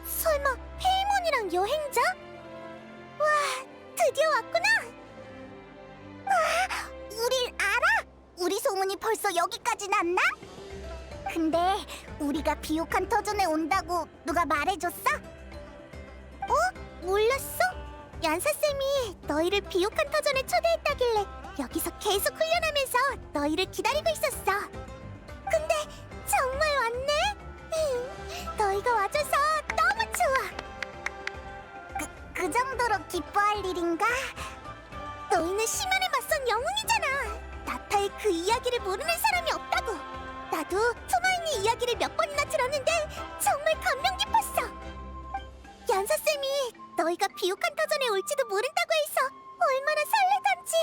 설마 페이몬이랑 여행자? 와, 드디어 왔구나! 와, 우릴 알아? 우리 소문이 벌써 여기까지 났나? 근데 우리가 비옥한 터전에 온다고 누가 말해줬어? 몰랐어? 얀사쌤이 너희를 비옥한 터전에 초대했다길래 여기서 계속 훈련하면서 너희를 기다리고 있었어. 근데 정말 왔네? 너희가 와줘서 너무 좋아. 그 정도로 기뻐할 일인가? 너희는 심연에 맞선 영웅이잖아. 나타의 그 이야기를 모르는 사람이 없다고. 나도 투마인의 이야기를 몇 번이나 들었는데 정말 감명 깊었어. 얀사쌤이 너희가 비옥한 터전에 올지도 모른다고 해서 얼마나 설레던지.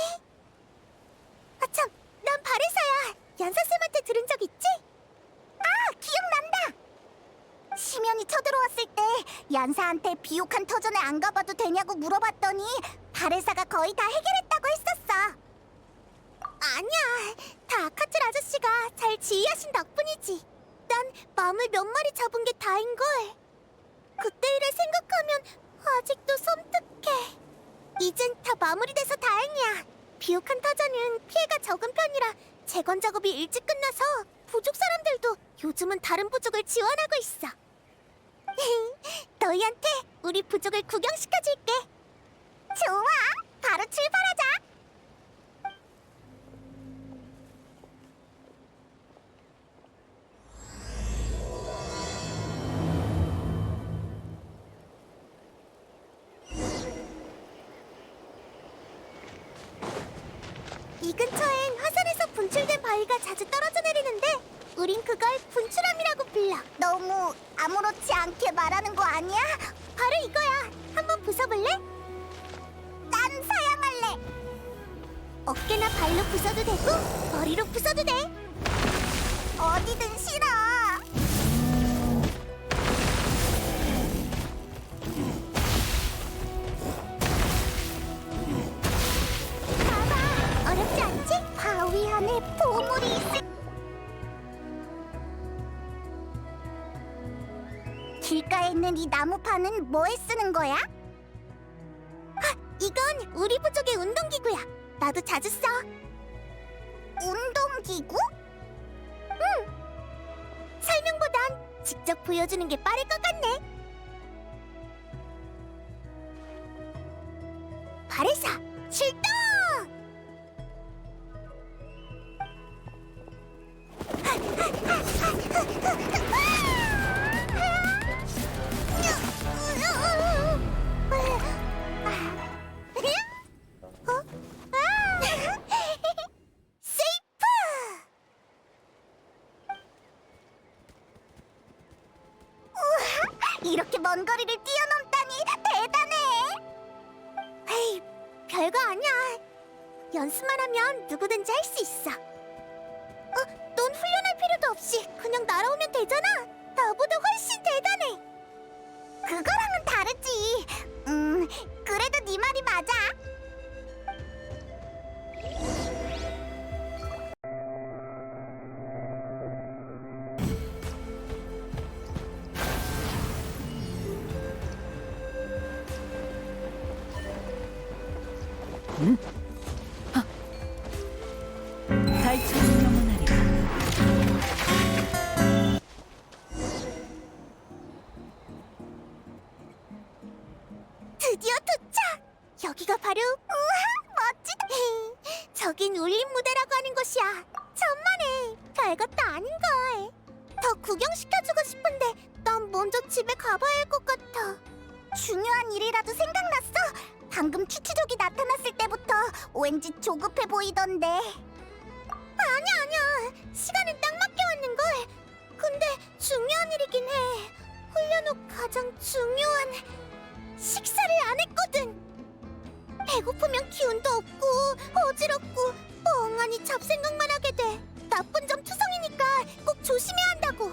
아참, 난 바레사야. 얀사쌤한테 들은 적 있지? 아, 기억난다. 심연이 쳐들어왔을 때 얀사한테 비옥한 터전에 안 가봐도 되냐고 물어봤더니 바레사가 거의 다 해결했다고 했었어. 아니야, 다 아카틀 아저씨가 잘 지휘하신 덕분이지. 난 맘을 몇 마리 잡은 게 다인걸. 그때 일을 생각하면 아직도 섬뜩해. 이젠 다 마무리돼서 다행이야. 비옥한 터전은 피해가 적은 편이라 재건 작업이 일찍 끝나서 부족 사람들도 요즘은 다른 부족을 지원하고 있어. 너희한테 우리 부족을 구경시켜줄게. 좋아, 바로 출발하자. 이 근처엔 화산에서 분출된 바위가 자주 떨어져 내리는데 우린 그걸 분출함이라고 불러. 너무 아무렇지 않게 말하는 거 아니야? 바로 이거야. 한번 부숴볼래? 난 사양할래. 어깨나 발로 부숴도 되고 머리로 부숴도 돼. 어디든 싫어. 봐봐, 어렵지 않지? 바위 안에 보물이 있을. 길가에 있는 이 나무판은 뭐에 쓰는 거야? 아, 이건 우리 부족의 운동기구야. 나도 자주 써. 운동기구? 응. 설명보단 직접 보여주는 게 빠를 것 같네. 바레사, 출동! 세이프! 우와, 이렇게 먼 거리를 뛰어넘다니 대단해! 에이, 별거 아니야. 연습만 하면 누구든지 할 수 있어. 넌 훈련할 필요도 없이 그냥 날아오면 되잖아. 나보다 훨씬 대단해. 그거랑은 다르지. 그래도 네 말이 맞아. 응? 달처럼 영원하리라. 드디어 도착! 여기가 바로 우와, 멋지다! 저긴 울림 무대라고 하는 곳이야. 천만에 별것도 아닌걸. 더 구경시켜주고 싶은데 난 먼저 집에 가봐야 할 것 같아. 중요한 일이라도 생각났어? 방금 추추족이 나타났을 때부터 왠지 조급해 보이던데. 아니야. 시간은 딱 맞게 왔는걸. 근데 중요한 일이긴 해. 훈련 후 가장 중요한 식사를 안 했거든. 배고프면 기운도 없고 어지럽고 멍하니 잡생각만 하게 돼. 나쁜 점 투성이니까 꼭 조심해야 한다고.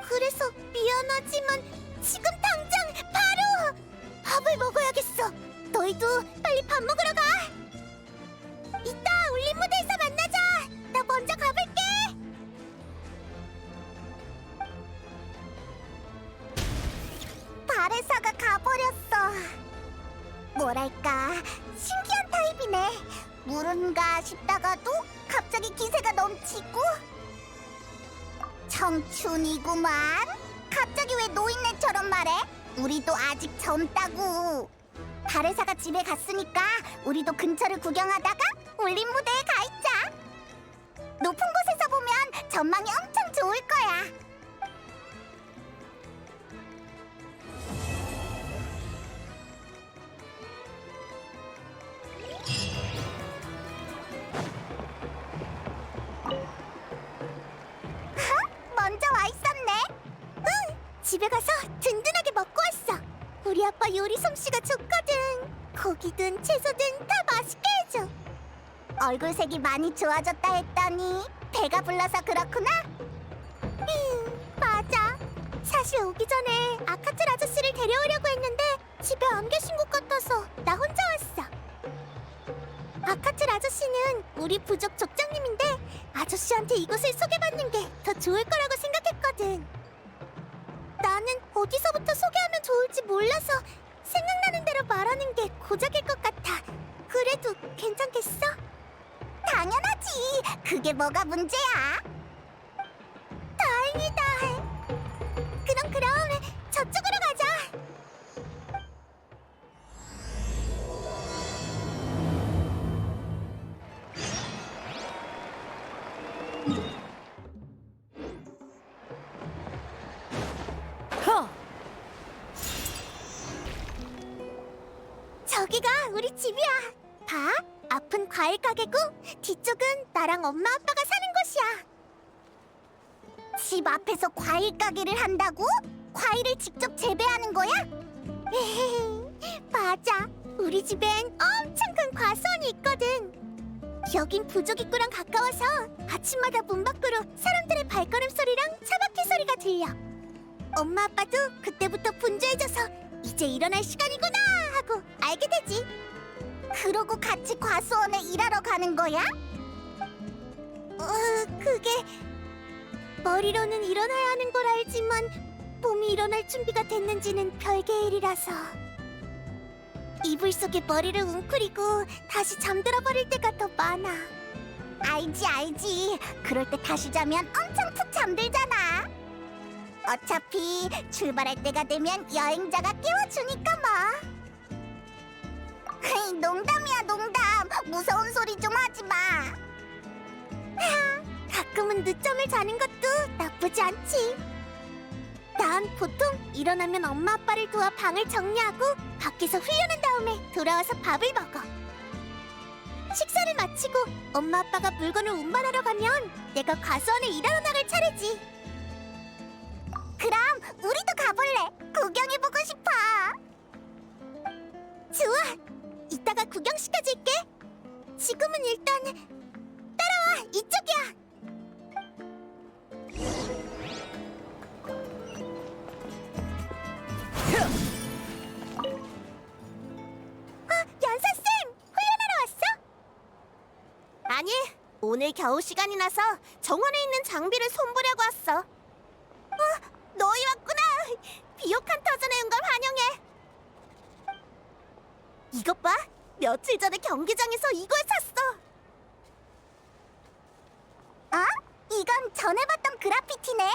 그래서 미안하지만 지금 당장 바로 밥을 먹어야겠어. 너희도 빨리 밥 먹으러 가. 이따 울림 무대에서 만나자. 나 먼저 가볼게. 가버렸어. 뭐랄까, 신기한 타입이네. 물은가 싶다가도 갑자기 기세가 넘치고. 청춘이구만. 갑자기 왜 노인네처럼 말해? 우리도 아직 젊다고. 바레사가 집에 갔으니까 우리도 근처를 구경하다가 올림 무대에 가 있자. 높은 곳에서 보면 전망이 엄청 좋을 거야. 먼저 와 있었네. 응, 집에 가서 든든하게 먹고 왔어. 우리 아빠 요리 솜씨가 좋거든. 고기든 채소든 다 맛있게 해줘. 얼굴색이 많이 좋아졌다 했더니 배가 불러서 그렇구나. 맞아. 사실 오기 전에 아카틀 아저씨를 데려오려고 했는데 집에 안 계신 것 같아서 나 혼자 왔어. 아카틀 아저씨는 우리 부족 족장님인데 아저씨한테 이곳을 소개받는 게 더 좋을 거라고 생각했거든. 나는 어디서부터 소개하면 좋을지 몰라서 생각나는 대로 말하는 게 고작일 것 같아. 그래도 괜찮겠어? 당연하지. 그게 뭐가 문제야? 다행이다. 그럼 저쪽으로 가자. 허! 저기가 우리 집이야. 봐, 앞은 과일 가게고 뒤쪽은 나랑 엄마 아빠가 사는 곳이야. 집 앞에서 과일 가게를 한다고? 과일을 직접 재배하는 거야? 맞아. 우리 집엔 엄청 큰 과수원이 있거든. 여긴 부족 입구랑 가까워서 아침마다 문 밖으로 사람들의 발걸음 소리랑 차바퀴 소리가 들려. 엄마 아빠도 그때부터 분주해져서 이제 일어날 시간이구나 하고 알게 되지. 그러고 같이 과수원에 일하러 가는 거야? 그게 머리로는 일어나야 하는 걸 알지만 몸이 일어날 준비가 됐는지는 별개의 일이라서. 이불 속에 머리를 웅크리고 다시 잠들어 버릴 때가 더 많아. 알지. 그럴 때 다시 자면 엄청 푹 잠들잖아. 어차피 출발할 때가 되면 여행자가 깨워주니까 뭐. 농담이야, 농담. 무서운 소리 좀 하지 마. 가끔은 늦잠을 자는 것도 나쁘지 않지. 난 보통 일어나면 엄마 아빠를 도와 방을 정리하고 밖에서 훈련한 다음에 돌아와서 밥을 먹어. 식사를 마치고 엄마 아빠가 물건을 운반하러 가면 내가 과수원에 일하러 나갈 차례지. 그럼 우리도 가볼래. 구경해보고 싶어. 좋아. 이따가 구경 시켜줄게. 지금은 일단 따라와. 이쪽이야. 연사쌤! 훈련하러 왔어? 아니, 오늘 겨우 시간이 나서 정원에 있는 장비를 손보려고 왔어. 너희 왔구나. 비옥한 터전에 온 걸 환영해. 이것 봐. 며칠 전에 경기장에서 이걸 샀어. 이건 전에 봤던 그래피티네.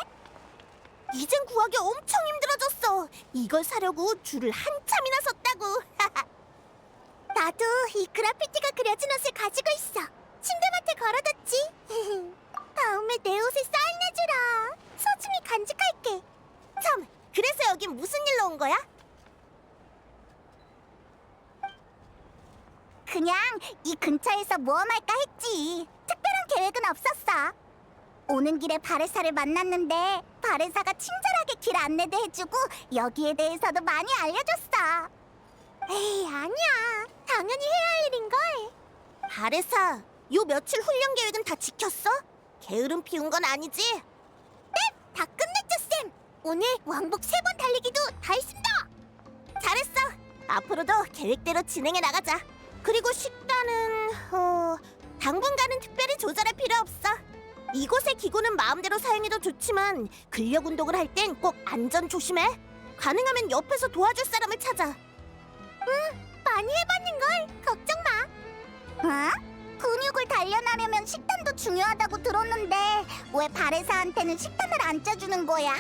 이젠 구하기 엄청 힘들어졌어. 이걸 사려고 줄을 한참이나 섰다고. 나도 이 그래피티가 그려진 옷을 가지고 있어. 친구한테 걸어뒀지. 다음에 내 옷에 사인해주라. 소중히 간직할게. 참, 그래서 여긴 무슨 일로 온 거야? 그냥 이 근처에서 모험할까 했지. 특별한 계획은 없었어. 오는 길에 바레사를 만났는데 바레사가 친절하게 길 안내도 해주고 여기에 대해서도 많이 알려줬어. 에이, 아니야. 당연히 해야 할 일인걸. 바레사, 요 며칠 훈련 계획은 다 지켰어? 게으름 피운 건 아니지? 네, 다 끝냈죠, 쌤. 오늘 왕복 3번 달리기도 다 했습니다. 잘했어. 앞으로도 계획대로 진행해 나가자. 그리고 식단은 당분간은 특별히 조절할 필요 없어. 이곳의 기구는 마음대로 사용해도 좋지만 근력 운동을 할 땐 꼭 안전 조심해. 가능하면 옆에서 도와줄 사람을 찾아. 응, 많이 해봤는걸. 걱정 마. 근육을 단련하려면 식단도 중요하다고 들었는데 왜 바레사한테는 식단을 안 짜주는 거야?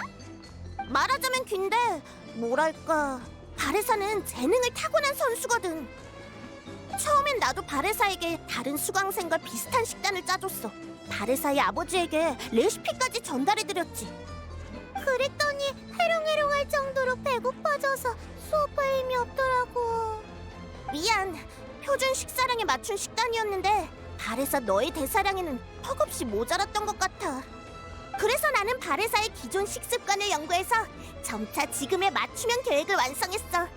말하자면 긴데 뭐랄까, 바레사는 재능을 타고난 선수거든. 처음엔 나도 바레사에게 다른 수강생과 비슷한 식단을 짜줬어. 바레사의 아버지에게 레시피까지 전달해드렸지. 그랬더니 해롱해롱할 정도로 배고파져서 수업할 힘이 없더라고. 미안, 표준 식사량에 맞춘 식단이었는데 바레사 너의 대사량에는 턱없이 모자랐던 것 같아. 그래서 나는 바레사의 기존 식습관을 연구해서 점차 지금의 맞춤형 계획을 완성했어.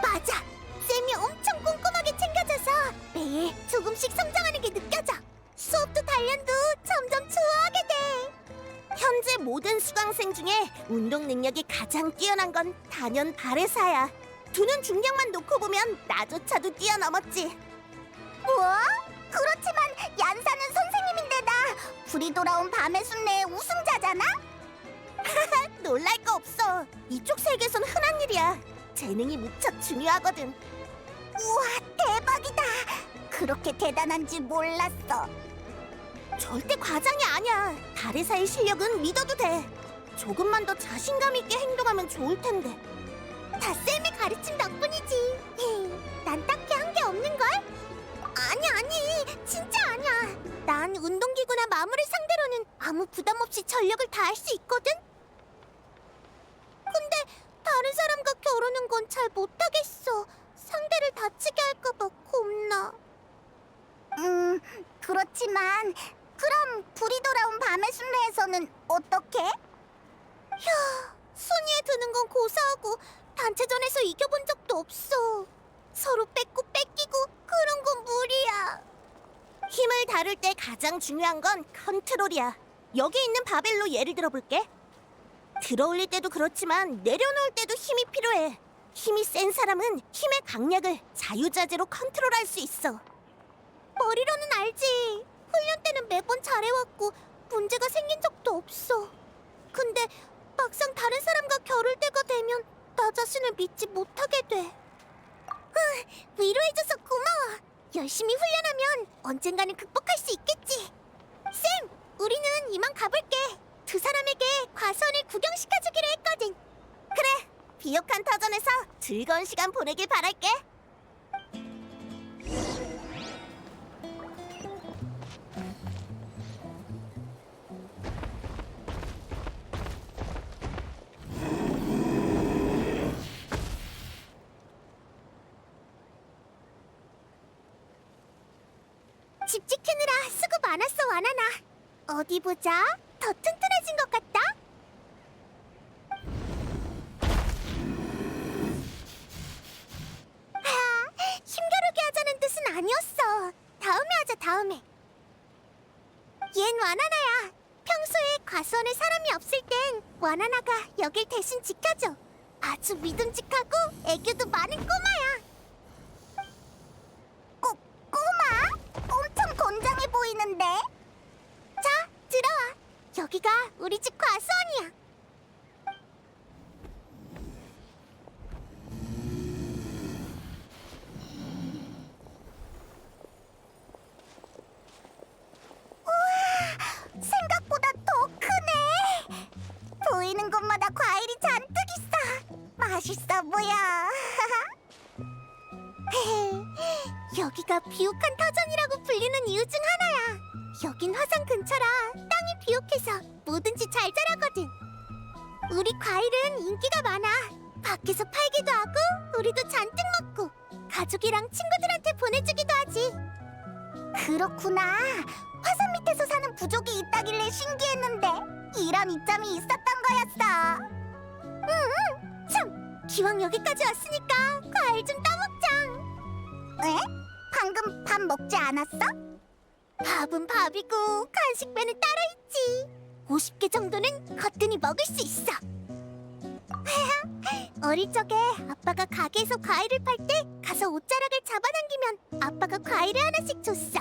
맞아! 쌤이 엄청 꼼꼼하게 챙겨줘서 매일 조금씩 성장하는 게 느껴져. 수업도 단련도 점점 좋아하게 돼. 현재 모든 수강생 중에 운동 능력이 가장 뛰어난 건 단연 바레사야. 두는 중량만 놓고 보면 나조차도 뛰어넘었지. 뭐? 그렇지만 얀사는 선생님인데다 불이 돌아온 밤의 숲내의 우승자잖아? 놀랄 거 없어. 이쪽 세계에선 흔한 일이야. 재능이 무척 중요하거든. 우와, 대박이다. 그렇게 대단한지 몰랐어. 절대 과장이 아니야. 바레사의 실력은 믿어도 돼. 조금만 더 자신감 있게 행동하면 좋을 텐데. 다 쌤의 가르침 덕분이지. 난 딱히 한 게 없는걸? 아니, 진짜 아니야. 난 운동기구나 마물을 상대로는 아무 부담 없이 전력을 다할 수 있거든? 근데 다른 사람과 겨루는 건 잘 못하겠어. 상대를 다치게 할까봐 겁나. 그렇지만 그럼 불이 돌아온 밤의 순례에서는 어떻게? 휴, 순위에 드는 건 고사하고 단체전에서 이겨본 적도 없어. 서로 뺏고 뺏기고 그런 건 무리야. 힘을 다룰 때 가장 중요한 건 컨트롤이야. 여기 있는 바벨로 예를 들어볼게. 들어올릴 때도 그렇지만 내려놓을 때도 힘이 필요해. 힘이 센 사람은 힘의 강약을 자유자재로 컨트롤할 수 있어. 머리로는 알지. 훈련 때는 매번 잘해왔고 문제가 생긴 적도 없어. 근데 막상 다른 사람과 겨룰 때가 되면 나 자신을 믿지 못하게 돼. 위로해줘서 고마워. 열심히 훈련하면 언젠가는 극복할 수 있겠지. 쌤, 우리는 이만 가볼게. 두 사람에게 과수원을 구경시켜주기로 했거든. 그래, 비옥한 터전에서 즐거운 시간 보내길 바랄게. 집 지키느라 수고 많았어, 와나나. 어디 보자. 더 튼튼해진 것 같다. 힘겨루게 하자는 뜻은 아니었어. 다음에 하자, 다음에. 얜 와나나야. 평소에 과수원에 사람이 없을 땐 와나나가 여길 대신 지켜줘. 아주 믿음직하고 애교도 많은 꼬마야. 꼬마? 엄청 건장해 보이는데? 자, 들어와. 여기가 우리 집 과수원이야. 우와, 생각보다 더 크네. 보이는 곳마다 과일이 잔뜩 있어. 맛있어 보여. 여기가 비옥한 터전이라고 불리는 이유 중 하나야. 여긴 화산 근처라 땅이 비옥해서 뭐든지 잘 자라거든. 우리 과일은 인기가 많아. 밖에서 팔기도 하고 우리도 잔뜩 먹고 가족이랑 친구들한테 보내주기도 하지. 그렇구나. 화산 밑에서 사는 부족이 있다길래 신기했는데 이런 이점이 있었던 거였어. 응, 참, 기왕 여기까지 왔으니까 과일 좀 따먹자. 에? 방금 밥 먹지 않았어? 밥은 밥이고 간식배는 따로 있지. 50개 정도는 거뜬히 먹을 수 있어. 어릴 적에 아빠가 가게에서 과일을 팔 때 가서 옷자락을 잡아당기면 아빠가 과일을 하나씩 줬어.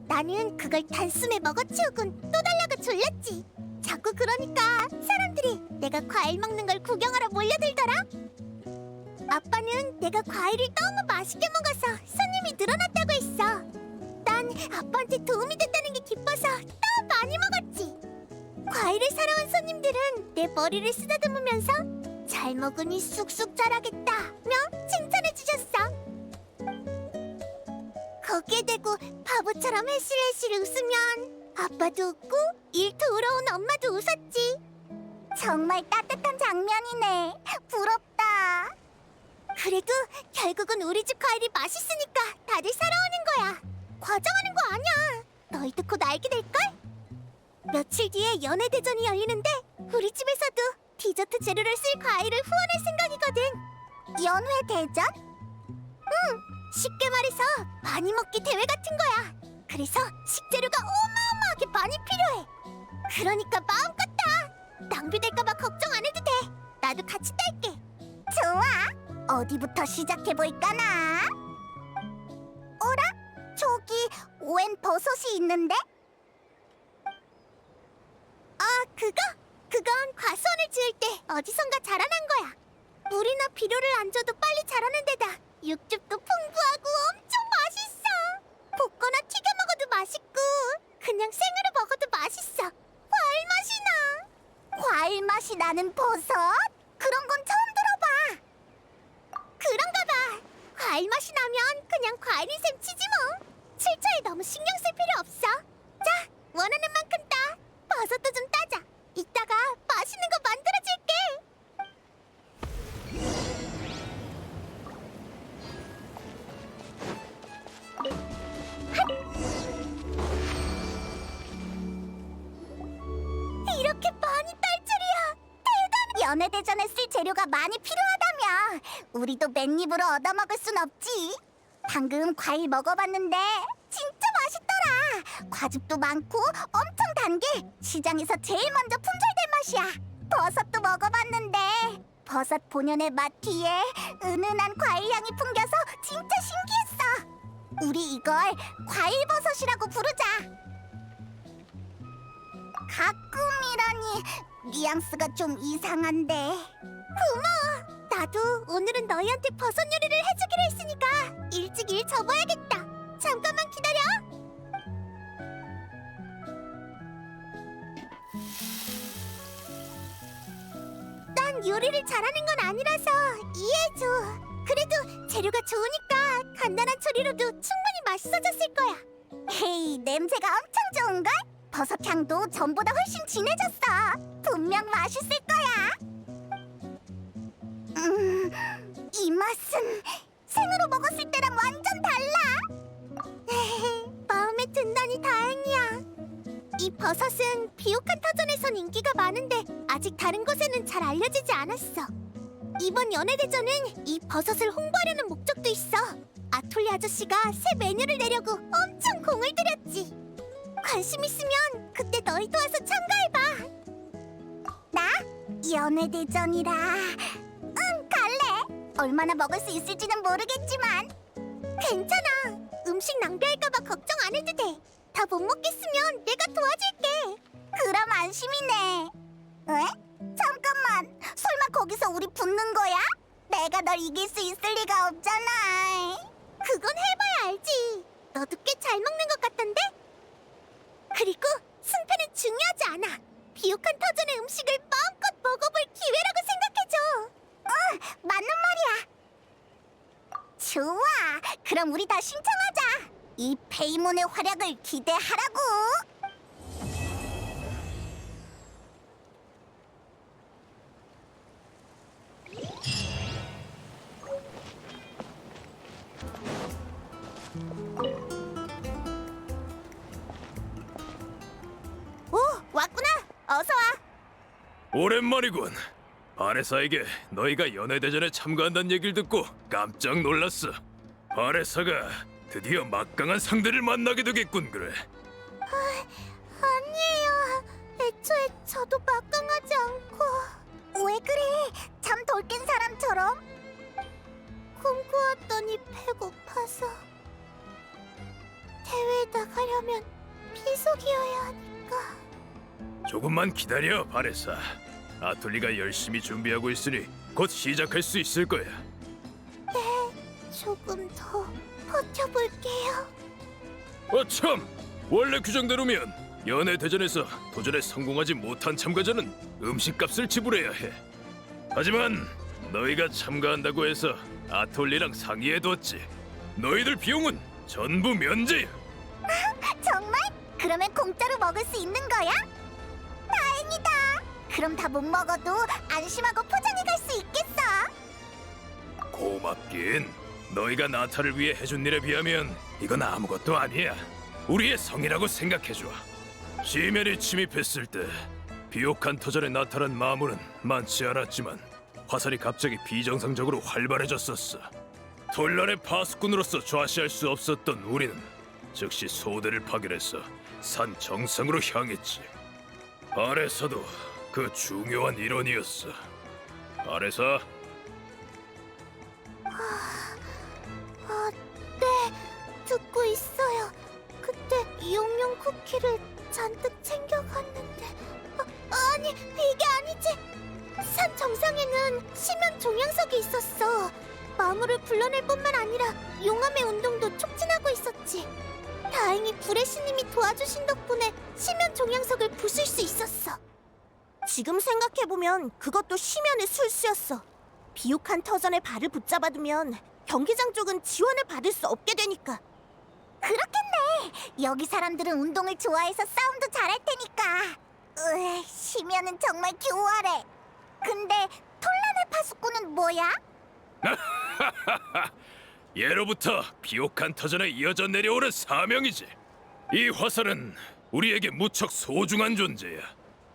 나는 그걸 단숨에 먹어치우곤 또 달라고 졸랐지. 자꾸 그러니까 사람들이 내가 내가 과일 먹는 걸 구경하러 몰려들더라. 아빠는 내가 과일을 너무 맛있게 먹어서 손님이 늘어났다고 했어. 난 아빠한테 도움이 됐다는 게 기뻐서 더 많이 먹었지. 과일을 사러 온 손님들은 내 머리를 쓰다듬으면서 잘 먹으니 쑥쑥 자라겠다며 칭찬해 주셨어. 거기에 대고 바보처럼 해실해실 웃으면 아빠도 웃고 일 도우러 온 엄마도 웃었지. 정말 따뜻한 장면이네. 부럽다. 그래도 결국은 우리 집 과일이 맛있으니까 다들 사러 오는 거야. 과장하는 거 아니야. 너희도 곧 알게 될걸? 며칠 뒤에 연애대전이 열리는데 우리 집에서도 디저트 재료를 쓸 과일을 후원할 생각이거든. 연회대전? 응, 쉽게 말해서 많이 먹기 대회 같은 거야. 그래서 식재료가 어마어마하게 많이 필요해. 그러니까 마음껏 따. 낭비될까봐 걱정 안 해도 돼. 나도 같이 딸게. 좋아. 어디부터 시작해볼까나? 어라? 저기 웬 버섯이 있는데? 아, 그건 과수원을 지을 때 어디선가 자라난 거야. 물이나 비료를 안 줘도 빨리 자라는 데다 육즙도 풍부하고 엄청 맛있어. 볶거나 튀겨 먹어도 맛있고 그냥 생으로 먹어도 맛있어. 과일 맛이 나. 과일 맛이 나는 버섯? 그런 건 처음 들어봐. 그런가 봐. 과일 맛이 나면 그냥 과일인 셈 치지 뭐. 출처에 너무 신경 쓸 필요 없어. 자, 원하는 만큼 따. 버섯도 좀 따자. 이따가 맛있는 거 만들어줄게. 이렇게 많이 딸 줄이야. 대단해. 연애대전에 쓸 재료가 많이 필요하다며. 우리도 맨입으로 얻어먹을 순 없지. 방금 과일 먹어봤는데 진짜 맛있더라. 과즙도 많고 엄청 단 게 시장에서 제일 먼저 품절된 맛이야. 버섯도 먹어봤는데 버섯 본연의 맛 뒤에 은은한 과일 향이 풍겨서 진짜 신기했어. 우리 이걸 과일버섯이라고 부르자. 가끔이라니 뉘앙스가 좀 이상한데. 고마워. 나도 오늘은 너희한테 버섯 요리를 해주기로 했으니까 일찍 일 접어야겠다. 잠깐만 기다려. 난 요리를 잘하는 건 아니라서 이해해줘. 그래도 재료가 좋으니까 간단한 조리로도 충분히 맛있어졌을 거야. 헤이, 냄새가 엄청 좋은걸? 버섯 향도 전보다 훨씬 진해졌어. 분명 맛있을 거야. 이 맛은 생으로 먹었을 때랑 완전 달라. 마음에 든다니 다행이야. 이 버섯은 비옥한 터전에선 인기가 많은데 아직 다른 곳에는 잘 알려지지 않았어. 이번 연애대전은 이 버섯을 홍보하려는 목적도 있어. 아톨리 아저씨가 새 메뉴를 내려고 엄청 공을 들였지. 관심 있으면 그때 너희도 와서 참가해봐. 나? 연애대전이라. 응, 갈래. 얼마나 먹을 수 있을지는 모르겠지만. 괜찮아. 음식 낭비할까봐 걱정 안 해도 돼. 다 못 먹겠으면 내가 도와줄게. 그럼 안심이네. 왜? 잠깐만. 설마 거기서 우리 붙는 거야? 내가 널 이길 수 있을 리가 없잖아. 그건 해봐야 알지. 너도 꽤 잘 먹는 것 같던데? 그리고 승패는 중요하지 않아. 비옥한 터전의 음식을 마음껏 먹어볼 기회라고 생각해줘. 응, 맞는 말이야. 좋아. 그럼 우리 다 신청하자. 이 페이몬의 활약을 기대하라고. 오, 왔구나. 어서 와. 오랜만이군. 바레사에게 너희가 연애대전에 참가한다는 얘기를 듣고 깜짝 놀랐어. 바레사가 드디어 막강한 상대를 만나게 되겠군. 그래. 아니에요. 애초에 저도 막강하지 않고. 왜 그래? 잠 덜 깬 사람처럼? 꿈꾸었더니 배고파서. 대회에 나가려면 피속이어야 하니까. 조금만 기다려, 바레사. 아툴리가 열심히 준비하고 있으니 곧 시작할 수 있을 거야. 조금 더 버텨볼게요. 참! 원래 규정대로면 연애 대전에서 도전에 성공하지 못한 참가자는 음식값을 지불해야 해. 하지만 너희가 참가한다고 해서 아톨리랑 상의해뒀지. 너희들 비용은 전부 면제야. 정말? 그러면 공짜로 먹을 수 있는 거야? 다행이다. 그럼 다 못 먹어도 안심하고 포장해 갈 수 있겠어. 고맙긴. 너희가 나타를 위해 해준 일에 비하면 이건 아무것도 아니야. 우리의 성이라고 생각해줘. 시면이 침입했을 때 비옥한 터전에 나타난 마물은 많지 않았지만 화살이 갑자기 비정상적으로 활발해졌었어. 혼란의 파수꾼으로서 좌시할 수 없었던 우리는 즉시 소대를 파견해서 산 정상으로 향했지. 아래사도 그 중요한 일원이었어. 아래사, 네, 듣고 있어요. 그때 이용용 쿠키를 잔뜩 챙겨갔는데 아니, 이게 아니지. 산 정상에는 시면 종양석이 있었어. 마물을 불러낼 뿐만 아니라 용암의 운동도 촉진하고 있었지. 다행히 불의 신님이 도와주신 덕분에 시면 종양석을 부술 수 있었어. 지금 생각해보면 그것도 시면의 술수였어. 비옥한 터전에 발을 붙잡아두면 경기장 쪽은 지원을 받을 수 없게 되니까. 그렇겠네. 여기 사람들은 운동을 좋아해서 싸움도 잘할 테니까. 시면은 정말 교활해. 근데 톨란의 파수꾼은 뭐야? 예로부터 비옥한 터전에 이어져 내려오는 사명이지. 이 화살은 우리에게 무척 소중한 존재야.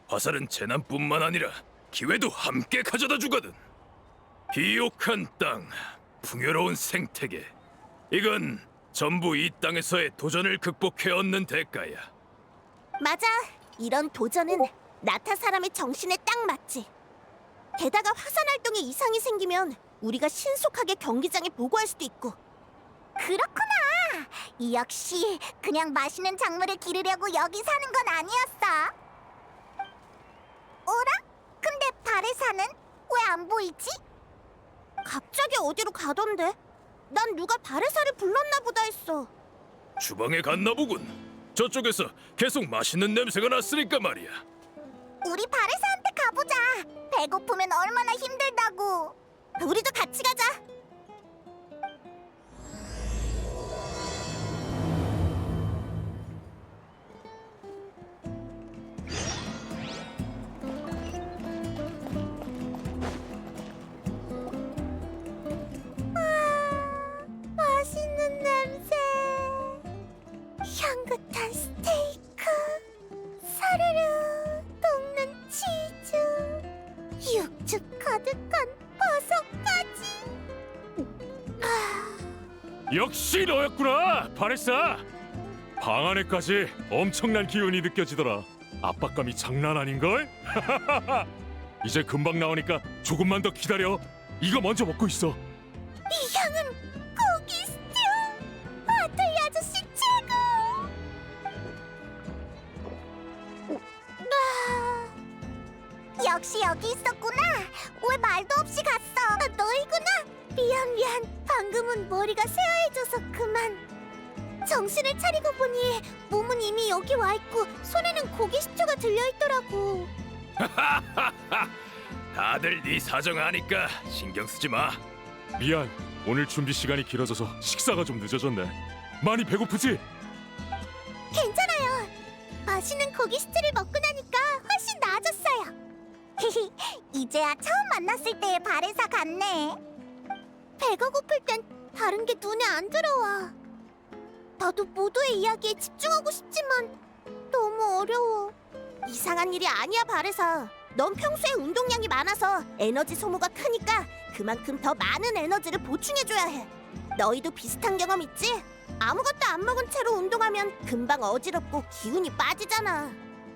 화살은 재난뿐만 아니라 기회도 함께 가져다 주거든. 비옥한 땅, 풍요로운 생태계. 이건 전부 이 땅에서의 도전을 극복해 얻는 대가야. 맞아. 이런 도전은 나타 사람의 정신에 딱 맞지. 게다가 화산 활동에 이상이 생기면 우리가 신속하게 경기장에 보고할 수도 있고. 그렇구나. 역시 그냥 맛있는 작물을 기르려고 여기 사는 건 아니었어. 어라? 근데 바레사는 왜 안 보이지? 갑자기 어디로 가던데? 난 누가 바레사를 불렀나 보다 했어. 주방에 갔나 보군. 저쪽에서 계속 맛있는 냄새가 났으니까 말이야. 우리 바레사한테 가보자. 배고프면 얼마나 힘들다고. 우리도 같이 가자. 맛있는 냄새. 향긋한 스테이크. 사르르 녹는 치즈. 육즙 가득한 버섯까지. 역시 너였구나, 바레사. 방 안에까지 엄청난 기운이 느껴지더라. 압박감이 장난 아닌걸? 이제 금방 나오니까 조금만 더 기다려. 이거 먼저 먹고 있어. 이 향은 고기 스튜. 아틀리 아저씨 최고. 역시 여기 있었구나. 왜 말도 없이 갔어? 너희구나. 미안. 방금은 머리가 새하얘져서 그만. 정신을 차리고 보니 몸은 이미 여기 와 있고 손에는 고기 스튜가 들려 있더라고. 다들 네 사정 아니까 신경 쓰지 마. 미안, 오늘 준비 시간이 길어져서 식사가 좀 늦어졌네. 많이 배고프지? 괜찮아요. 맛있는 고기 스튜를 먹고 나니까 훨씬 나아졌어요. 이제야 처음 만났을 때의 바레사 같네. 배가 고플 땐 다른 게 눈에 안 들어와. 나도 모두의 이야기에 집중하고 싶지만 너무 어려워. 이상한 일이 아니야, 바레사. 넌 평소에 운동량이 많아서 에너지 소모가 크니까 그만큼 더 많은 에너지를 보충해줘야 해. 너희도 비슷한 경험 있지? 아무것도 안 먹은 채로 운동하면 금방 어지럽고 기운이 빠지잖아.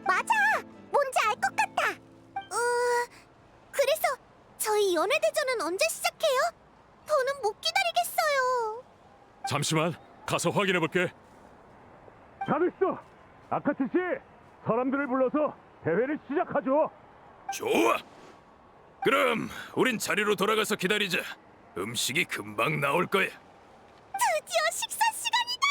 맞아! 뭔지 알 것 같아! 그래서 저희 연애대전은 언제 시작해요? 더는 못 기다리겠어요. 잠시만, 가서 확인해볼게. 잘했어. 아카츠 씨, 사람들을 불러서 대회를 시작하죠. 좋아. 그럼 우린 자리로 돌아가서 기다리자. 음식이 금방 나올 거야. 드디어 식사 시간이다.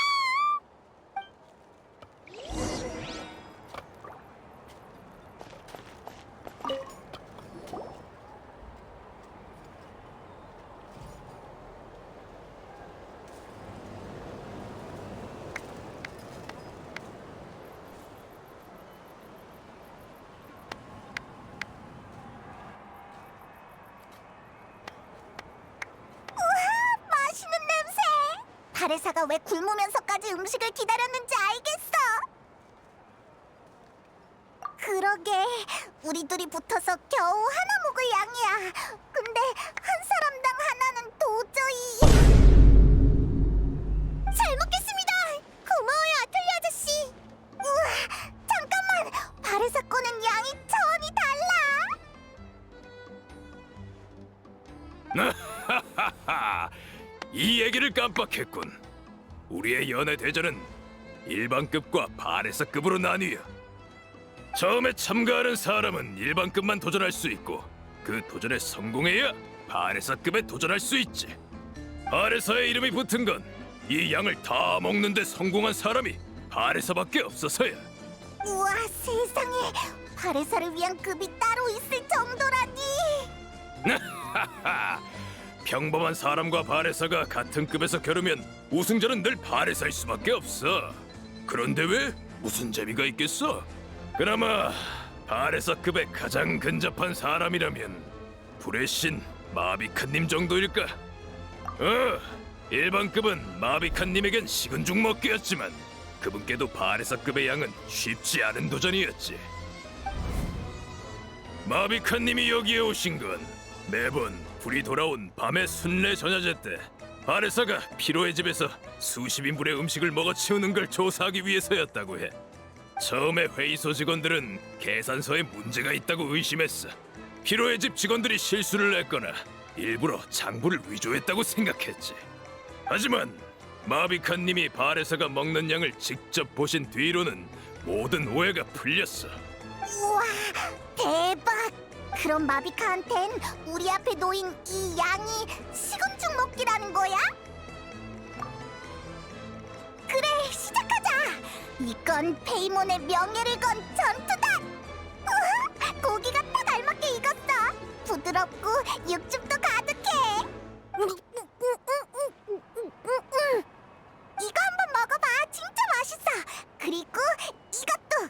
맛있는 냄새! 바레사가 왜 굶으면서까지 음식을 기다렸는지 알겠어! 그러게, 우리 둘이 붙어서 겨우 하나 먹을 양이야. 근데 한 사람당 하나는 도저히... 잘 먹겠습니다! 고마워요, 아틀리 아저씨! 우와, 잠깐만! 바레사 거는 양이 차원이 달라! 하하하. 이 얘기를 깜빡했군. 우리의 연애 대전은 일반급과 바레사급으로 나뉘어. 처음에 참가하는 사람은 일반급만 도전할 수 있고 그 도전에 성공해야 바레사급에 도전할 수 있지. 바레사의 이름이 붙은 건 이 양을 다 먹는데 성공한 사람이 바레사밖에 없어서야. 우와, 세상에! 바레사를 위한 급이 따로 있을 정도라니! 하하. 평범한 사람과 바레사가 같은 급에서 겨루면 우승자는 늘 바레사일 수밖에 없어. 그런데 왜? 무슨 재미가 있겠어? 그나마 바레사급에 가장 근접한 사람이라면 불의 신 마비카님 정도일까? 일반급은 마비카님에겐 식은 죽 먹기였지만 그분께도 바레사급의 양은 쉽지 않은 도전이었지. 마비카님이 여기에 오신 건 매번 불이 돌아온 밤의 순례 전야제 때 바레사가 피로의 집에서 수십 인분의 음식을 먹어치우는 걸 조사하기 위해서였다고 해. 처음에 회의소 직원들은 계산서에 문제가 있다고 의심했어. 피로의 집 직원들이 실수를 했거나 일부러 장부를 위조했다고 생각했지. 하지만 마비카님이 바레사가 먹는 양을 직접 보신 뒤로는 모든 오해가 풀렸어. 우와, 대박! 그럼 마비카한텐 우리 앞에 놓인 이 양이 식은 죽 먹기라는 거야? 그래, 시작하자! 이건 페이몬의 명예를 건 전투다! 우와, 고기가 딱 알맞게 익었어! 부드럽고 육즙도 가득해! 이거 한번 먹어봐! 진짜 맛있어! 그리고 이것도!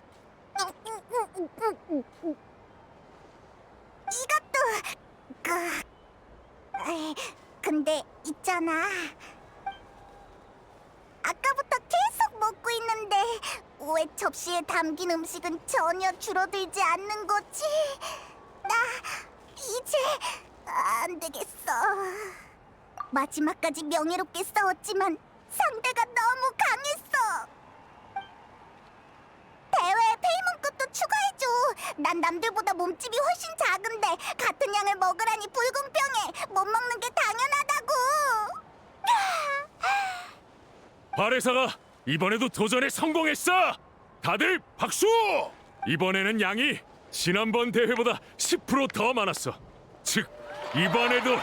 근데 있잖아. 아까부터 계속 먹고 있는데 왜 접시에 담긴 음식은 전혀 줄어들지 않는 거지? 나 이제 안 되겠어. 마지막까지 명예롭게 싸웠지만 상대가 너무 강했어. 대회에 페이몬 것도 추가해줘. 난 남들보다 몸집이 훨씬 작은데 같은 양을 먹으라니 불공평해. 못 먹는 게 당연하다고. 바레사가 이번에도 도전에 성공했어. 다들 박수! 이번에는 양이 지난번 대회보다 10% 더 많았어. 즉 이번에도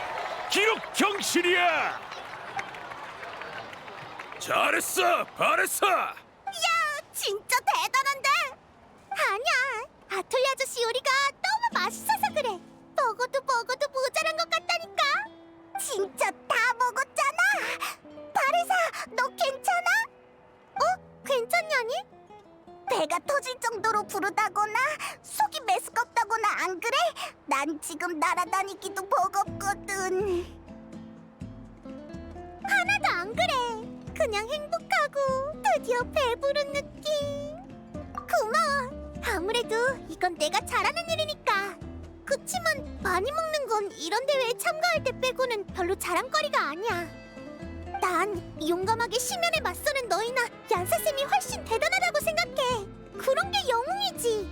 기록 경신이야. 잘했어, 바레사! 야, 진짜 대단한데? 아니야, 아틀리 아저씨 요리가 너무 맛있어서 그래. 먹어도 모자란 것 같다니까. 진짜 다 먹었잖아. 바레사, 너 괜찮아? 괜찮냐니? 배가 터질 정도로 부르다거나 속이 메스껍다거나 안 그래? 난 지금 날아다니기도 버겁거든. 하나도 안 그래. 그냥 행복하고 드디어 배부른 느낌. 고마워. 아무래도 이건 내가 잘하는 일이니까. 그치만 많이 먹는 건 이런 대회에 참가할 때 빼고는 별로 자랑거리가 아니야. 난 용감하게 심연에 맞서는 너희나 얀사쌤이 훨씬 대단하다고 생각해. 그런 게 영웅이지.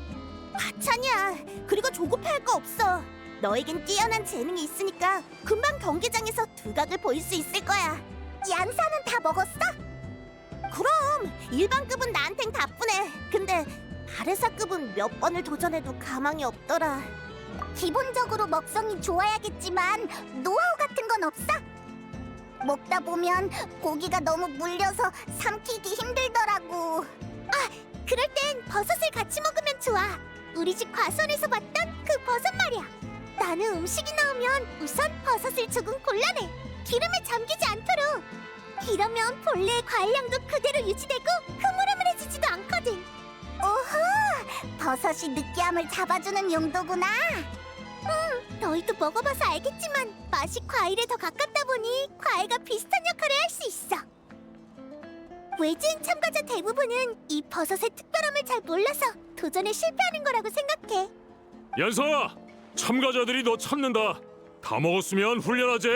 하찮이야. 그리고 조급해할 거 없어. 너에겐 뛰어난 재능이 있으니까 금방 경기장에서 두각을 보일 수 있을 거야. 얀사는 다 먹었어? 그럼 일반급은 나한텐 가뿐해. 근데 바레사급은 몇 번을 도전해도 가망이 없더라. 기본적으로 먹성이 좋아야겠지만 노하우 같은 건 없어? 먹다 보면 고기가 너무 물려서 삼키기 힘들더라고. 아, 그럴 땐 버섯을 같이 먹으면 좋아. 우리 집 과수원에서 봤던 그 버섯 말이야. 나는 음식이 나오면 우선 버섯을 조금 골라내. 기름에 잠기지 않도록. 이러면 본래의 과일향도 그대로 유지되고 흐물흐물해지지도 않거든. 오호! 버섯이 느끼함을 잡아주는 용도구나. 너희도 먹어봐서 알겠지만 맛이 과일에 더 가깝다 보니 과일과 비슷한 역할을 할 수 있어. 외지인 참가자 대부분은 이 버섯의 특별함을 잘 몰라서 도전에 실패하는 거라고 생각해. 연서아, 참가자들이 너 찾는다. 다 먹었으면 훈련하지.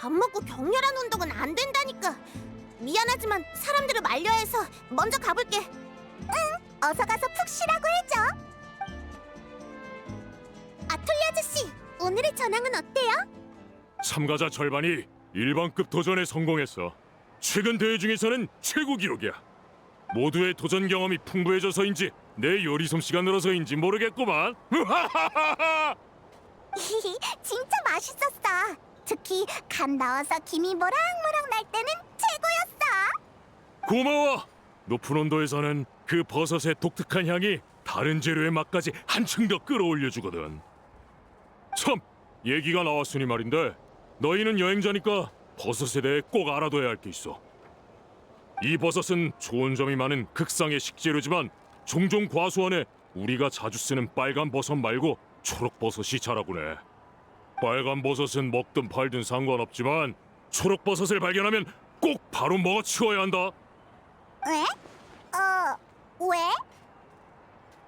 밥 먹고 격렬한 운동은 안 된다니까. 미안하지만 사람들을 말려야 해서 먼저 가볼게. 응, 어서 가서 푹 쉬라고 해줘. 아톨리 아저씨, 오늘의 전황은 어때요? 참가자 절반이 일반급 도전에 성공했어. 최근 대회 중에서는 최고 기록이야. 모두의 도전 경험이 풍부해져서인지 내 요리 솜씨가 늘어서인지 모르겠구만. 진짜 맛있었어. 특히 간 나와서 김이 모락모락 날 때는 최고였어. 고마워. 높은 온도에서는 그 버섯의 독특한 향이 다른 재료의 맛까지 한층 더 끌어올려주거든. 참, 얘기가 나왔으니 말인데 너희는 여행자니까 버섯에 대해 꼭 알아둬야 할 게 있어. 이 버섯은 좋은 점이 많은 극상의 식재료지만 종종 과수원에 우리가 자주 쓰는 빨간 버섯 말고 초록 버섯이 자라곤 해. 빨간 버섯은 먹든 팔든 상관없지만 초록 버섯을 발견하면 꼭 바로 먹어 치워야 한다. 왜? 왜?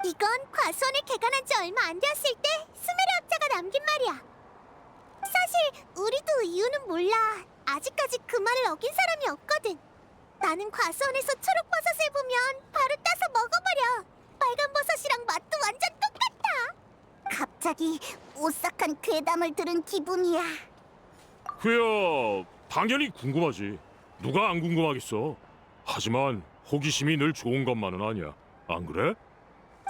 이건 과수원을 개관한 지 얼마 안 되었을 때 스메르 학자가 남긴 말이야. 사실 우리도 이유는 몰라. 아직까지 그 말을 어긴 사람이 없거든. 나는 과수원에서 초록 버섯을 보면 바로 따서 먹어버려. 빨간 버섯이랑 맛도 완전 똑같아. 갑자기 오싹한 괴담을 들은 기분이야. 그야 당연히 궁금하지. 누가 안 궁금하겠어. 하지만 호기심이 늘 좋은 것만은 아니야. 안 그래?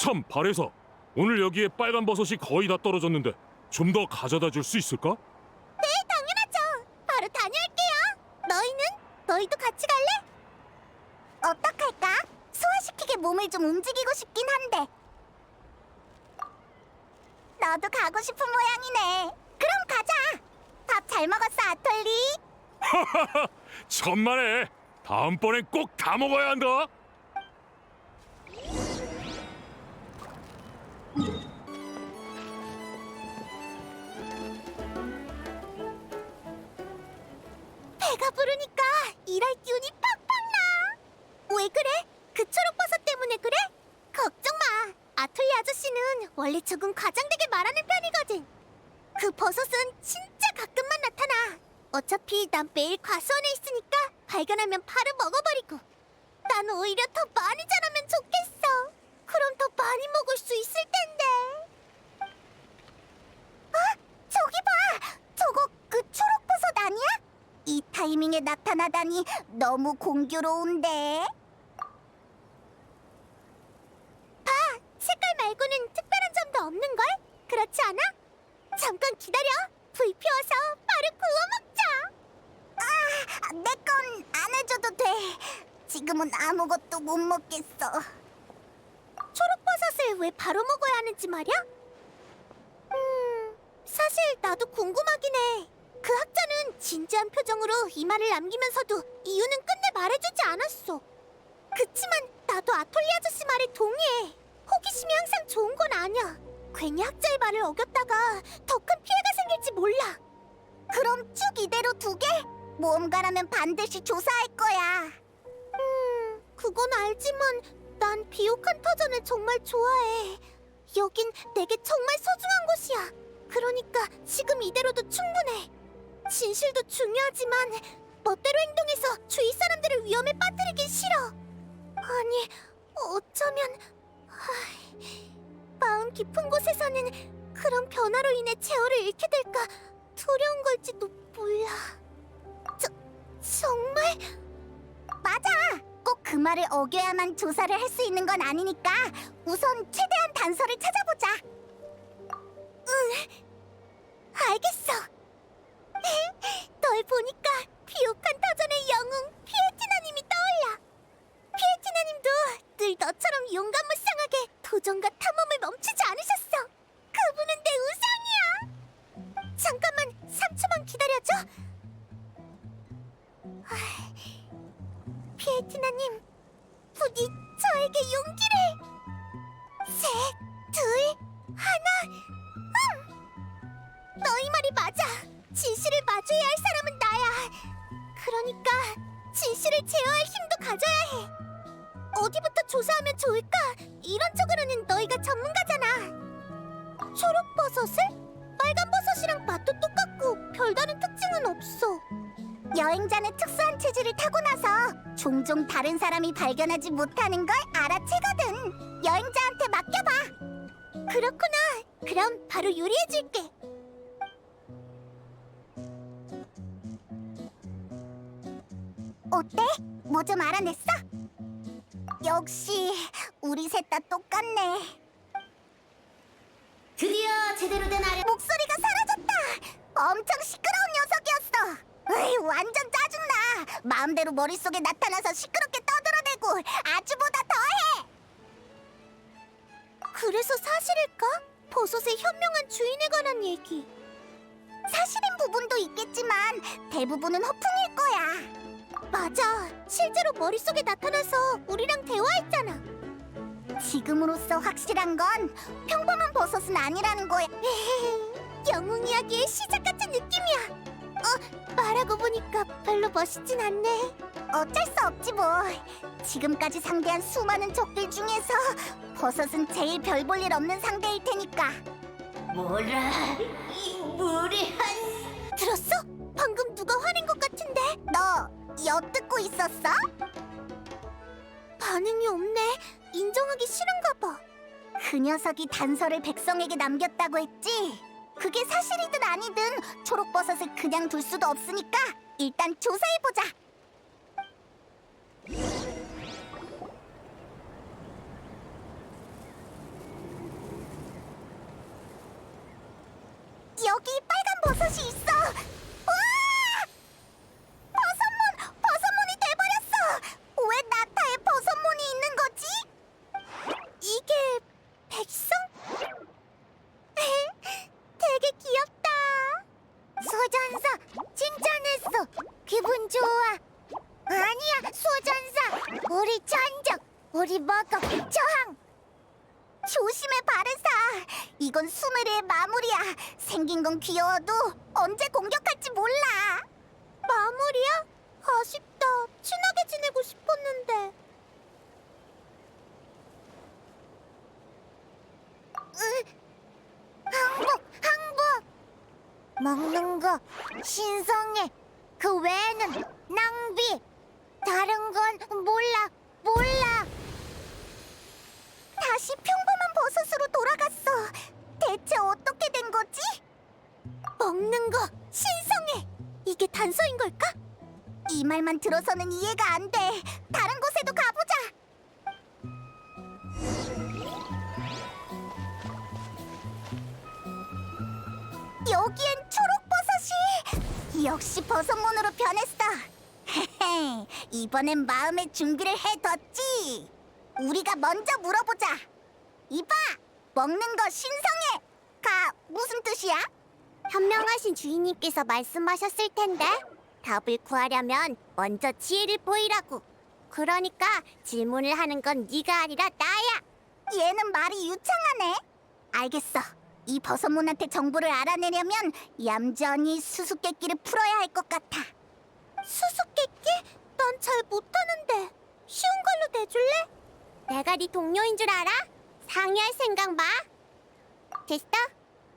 참, 발에서 오늘 여기에 빨간 버섯이 거의 다 떨어졌는데 좀 더 가져다 줄 수 있을까? 네, 당연하죠. 바로 다녀올게요. 너희는? 너희도 같이 갈래? 어떡할까? 소화시키게 몸을 좀 움직이고 싶긴 한데. 너도 가고 싶은 모양이네. 그럼 가자. 밥 잘 먹었어, 아톨리? 천만에. 다음번엔 꼭 다 먹어야 한다. 배가 부르니까 일할 기운이 팍팍 나. 왜 그래? 그 초록버섯 때문에 그래? 걱정 마. 아톨리 아저씨는 원래 조금 과장되게 말하는 편이거든. 그 버섯은 진짜 가끔만 나타나. 어차피 난 매일 과수원에 있으니까 발견하면 바로 먹어버리고. 난 오히려 더 많이 자라면 좋겠어. 그럼 더 많이 먹을 수 있을 텐데. 저기 봐! 저거 그 초록버섯 아니야? 이 타이밍에 나타나다니 너무 공교로운데. 봐! 색깔 말고는 특별한 점도 없는걸? 그렇지 않아? 잠깐 기다려! 불 피워서 바로 구워 먹자! 내 건 안 해줘도 돼. 지금은 아무것도 못 먹겠어. 초록버섯을 왜 바로 먹어야 하는지 말이야? 사실 나도 궁금하긴 해. 그 학자는 진지한 표정으로 이 말을 남기면서도 이유는 끝내 말해주지 않았어. 그치만 나도 아톨리 아저씨 말에 동의해. 호기심이 항상 좋은 건 아니야. 괜히 학자의 말을 어겼다가 더 큰 피해가 생길지 몰라. 그럼 쭉 이대로 두게? 모험가라면 반드시 조사할 거야. 그건 알지만 난 비옥한 터전을 정말 좋아해. 여긴 내게 정말 소중한 곳이야. 그러니까 지금 이대로도 충분해. 진실도 중요하지만 멋대로 행동해서 주위 사람들을 위험에 빠뜨리긴 싫어. 아니, 어쩌면 마음 깊은 곳에서는 그런 변화로 인해 제어를 잃게 될까 두려운 걸지도 몰라. 정말? 맞아! 꼭 그 말을 어겨야만 조사를 할 수 있는 건 아니니까 우선 최대한 단서를 찾아보자. 진실을 마주해야 할 사람은 나야. 그러니까 진실을 제어할 힘도 가져야 해. 어디부터 조사하면 좋을까? 이런 쪽으로는 너희가 전문가잖아. 초록버섯을? 빨간버섯이랑 맛도 똑같고 별다른 특징은 없어. 여행자는 특수한 체질을 타고나서 종종 다른 사람이 발견하지 못하는 걸 알아채거든. 여행자한테 맡겨봐. 그렇구나. 그럼 바로 요리해줄게. 어때? 뭐 좀 알아냈어? 역시 우리 셋 다 똑같네. 드디어 제대로 된 아래 목소리가 사라졌다. 엄청 시끄러운 녀석이었어. 으이, 완전 짜증나. 마음대로 머릿속에 나타나서 시끄럽게 떠들어대고 아주보다 더해. 그래서 사실일까? 버섯의 현명한 주인에 관한 얘기. 사실인 부분도 있겠지만 대부분은 허풍일 거야. 맞아. 실제로 머릿속에 나타나서 우리랑 대화했잖아. 지금으로서 확실한 건 평범한 버섯은 아니라는 거야. 영웅 이야기의 시작 같은 느낌이야. 말하고 보니까 별로 멋있진 않네. 어쩔 수 없지 뭐. 지금까지 상대한 수많은 적들 중에서 버섯은 제일 별 볼 일 없는 상대일 테니까. 뭐라? 이 무례한... 들었어? 방금 누가 화낸 것 같은데? 너 엿듣고 있었어? 반응이 없네. 인정하기 싫은가 봐. 그 녀석이 단서를 백성에게 남겼다고 했지? 그게 사실이든 아니든 초록버섯을 그냥 둘 수도 없으니까 일단 조사해보자. 여기 빨간 버섯이 있어. 우와! 버섯몬이 돼버렸어. 왜 나타에 버섯몬이 있는 거지? 이게 백성? 되게 귀엽다. 소전사 칭찬했어. 기분 좋아. 아니야, 소전사. 우리 전적. 우리 먹어. 저항. 조심해, 바르사. 이건 수메르의 마무리야. 생긴 건 귀여워도 언제 공격할지 몰라. 마무리야? 아쉽다. 친하게 지내고 싶었는데. 항복. 먹는 거 신성해. 그 외에는 낭비. 다른 건 몰라. 다시 평범한 버섯으로 돌아갔어. 대체 어떻게 된 거지? 먹는 거 신성해. 이게 단서인 걸까? 이 말만 들어서는 이해가 안 돼. 다른 곳에도 가보자. 여기엔 초록버섯이. 역시 버섯몬으로 변했어. 헤헤, 이번엔 마음의 준비를 해뒀지. 우리가 먼저 물어보자. 이봐, 먹는 거 신성해. 가 무슨 뜻이야? 현명하신 주인님께서 말씀하셨을 텐데 답을 구하려면 먼저 지혜를 보이라고. 그러니까 질문을 하는 건 네가 아니라 나야. 얘는 말이 유창하네. 알겠어. 이 버섯몬한테 정보를 알아내려면 얌전히 수수께끼를 풀어야 할 것 같아. 수수께끼? 난 잘 못하는데. 쉬운 걸로 내줄래? 내가 네 동료인 줄 알아? 상의할 생각 마. 됐어?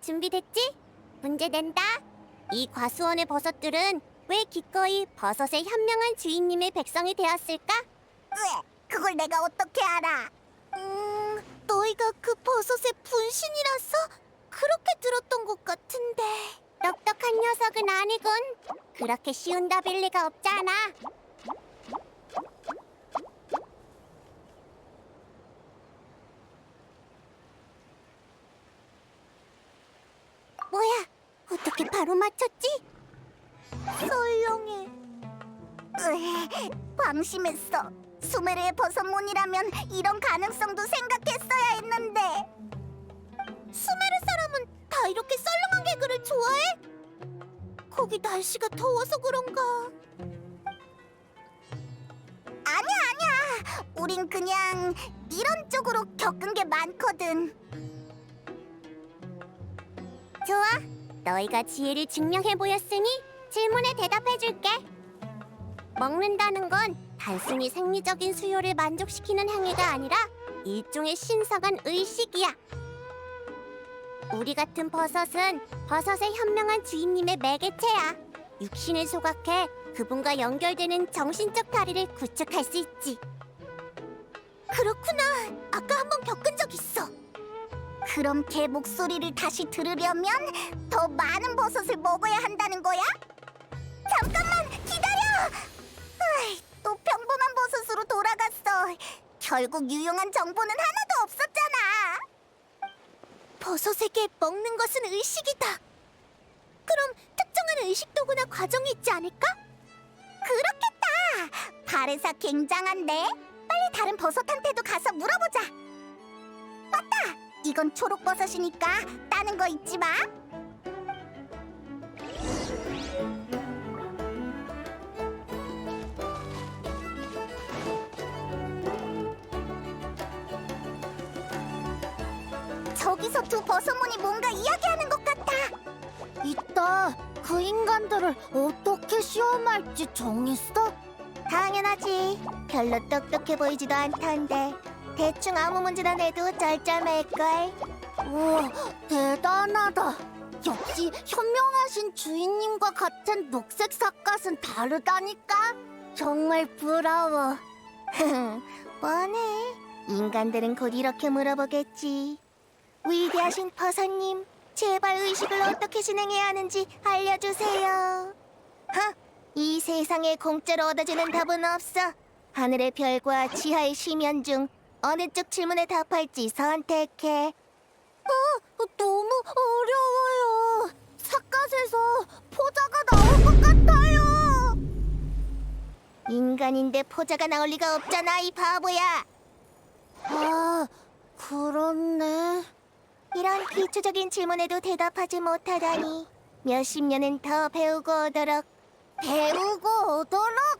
준비됐지? 문제 낸다. 이 과수원의 버섯들은 왜 기꺼이 버섯의 현명한 주인님의 백성이 되었을까? 그걸 내가 어떻게 알아? 너희가 그 버섯의 분신이라서 그렇게 들었던 것 같은데. 똑똑한 녀석은 아니군. 그렇게 쉬운 답일 리가 없잖아. 뭐야? 어떻게 바로 맞췄지? 설령해. 방심했어. 수메르의 버섯몬이라면 이런 가능성도 생각했어야 했는데. 수메르 사람은 다 이렇게 썰렁한 개그를 좋아해? 거기 날씨가 더워서 그런가? 아니야. 우린 그냥 이런 쪽으로 겪은 게 많거든. 좋아. 너희가 지혜를 증명해 보였으니 질문에 대답해줄게. 먹는다는 건 단순히 생리적인 수요를 만족시키는 행위가 아니라 일종의 신성한 의식이야. 우리 같은 버섯은 버섯의 현명한 주인님의 매개체야. 육신을 소각해 그분과 연결되는 정신적 다리를 구축할 수 있지. 그렇구나. 아까 한번 겪은 적 있어. 그럼 걔 목소리를 다시 들으려면 더 많은 버섯을 먹어야 한다는 거야? 잠깐만 기다려! 또 평범한 버섯으로 돌아갔어. 결국 유용한 정보는 하나도 없었잖아. 버섯에게 먹는 것은 의식이다. 그럼 특정한 의식 도구나 과정이 있지 않을까? 그렇겠다. 바레사 굉장한데? 빨리 다른 버섯한테도 가서 물어보자. 맞다. 이건 초록버섯이니까 따는 거 잊지 마. 저기서 두 버섯몬이 뭔가 이야기하는 것 같아. 이따 그 인간들을 어떻게 시험할지 정했어? 당연하지. 별로 똑똑해 보이지도 않던데 대충 아무 문제나 내도 쩔쩔맬걸. 우와, 대단하다. 역시 현명하신 주인님과 같은 녹색 삿갓은 다르다니까. 정말 부러워. 뻔해. 인간들은 곧 이렇게 물어보겠지. 위대하신 버섯님, 제발 의식을 어떻게 진행해야 하는지 알려주세요. 이 세상에 공짜로 얻어지는 답은 없어. 하늘의 별과 지하의 심연 중 어느 쪽 질문에 답할지 선택해. 너무 어려워요. 삿갓에서 포자가 나올 것 같아요. 인간인데 포자가 나올 리가 없잖아, 이 바보야. 그렇네. 이런 기초적인 질문에도 대답하지 못하다니. 몇십 년은 더 배우고 오도록. 배우고 오도록?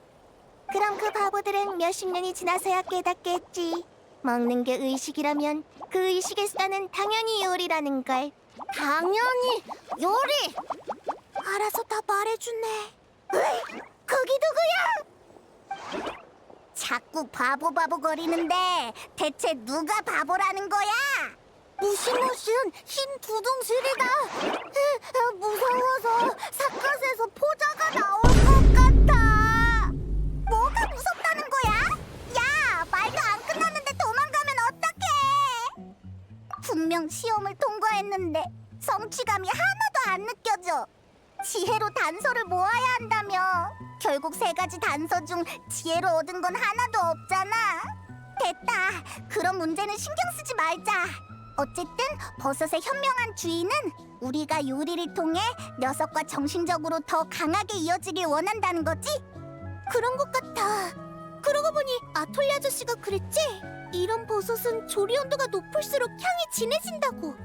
그럼 그 바보들은 몇십 년이 지나서야 깨닫겠지. 먹는 게 의식이라면 그 의식에서는 당연히 요리라는 걸. 당연히 요리! 알아서 다 말해주네. 거기 누구야? 자꾸 바보 거리는데 대체 누가 바보라는 거야? 무시무시한 흰 두둥실이다. 무서워서 삿갓에서 포자가 나올 것 같아. 뭐가 무섭다는 거야? 야, 말도 안 끝났는데 도망가면 어떡해? 분명 시험을 통과했는데 성취감이 하나도 안 느껴져. 지혜로 단서를 모아야 한다며. 결국 세 가지 단서 중 지혜로 얻은 건 하나도 없잖아. 됐다. 그런 문제는 신경 쓰지 말자. 어쨌든 버섯의 현명한 주인은 우리가 요리를 통해 녀석과 정신적으로 더 강하게 이어지길 원한다는 거지? 그런 것 같아. 그러고 보니 아톨리 아저씨가 그랬지? 이런 버섯은 조리 온도가 높을수록 향이 진해진다고.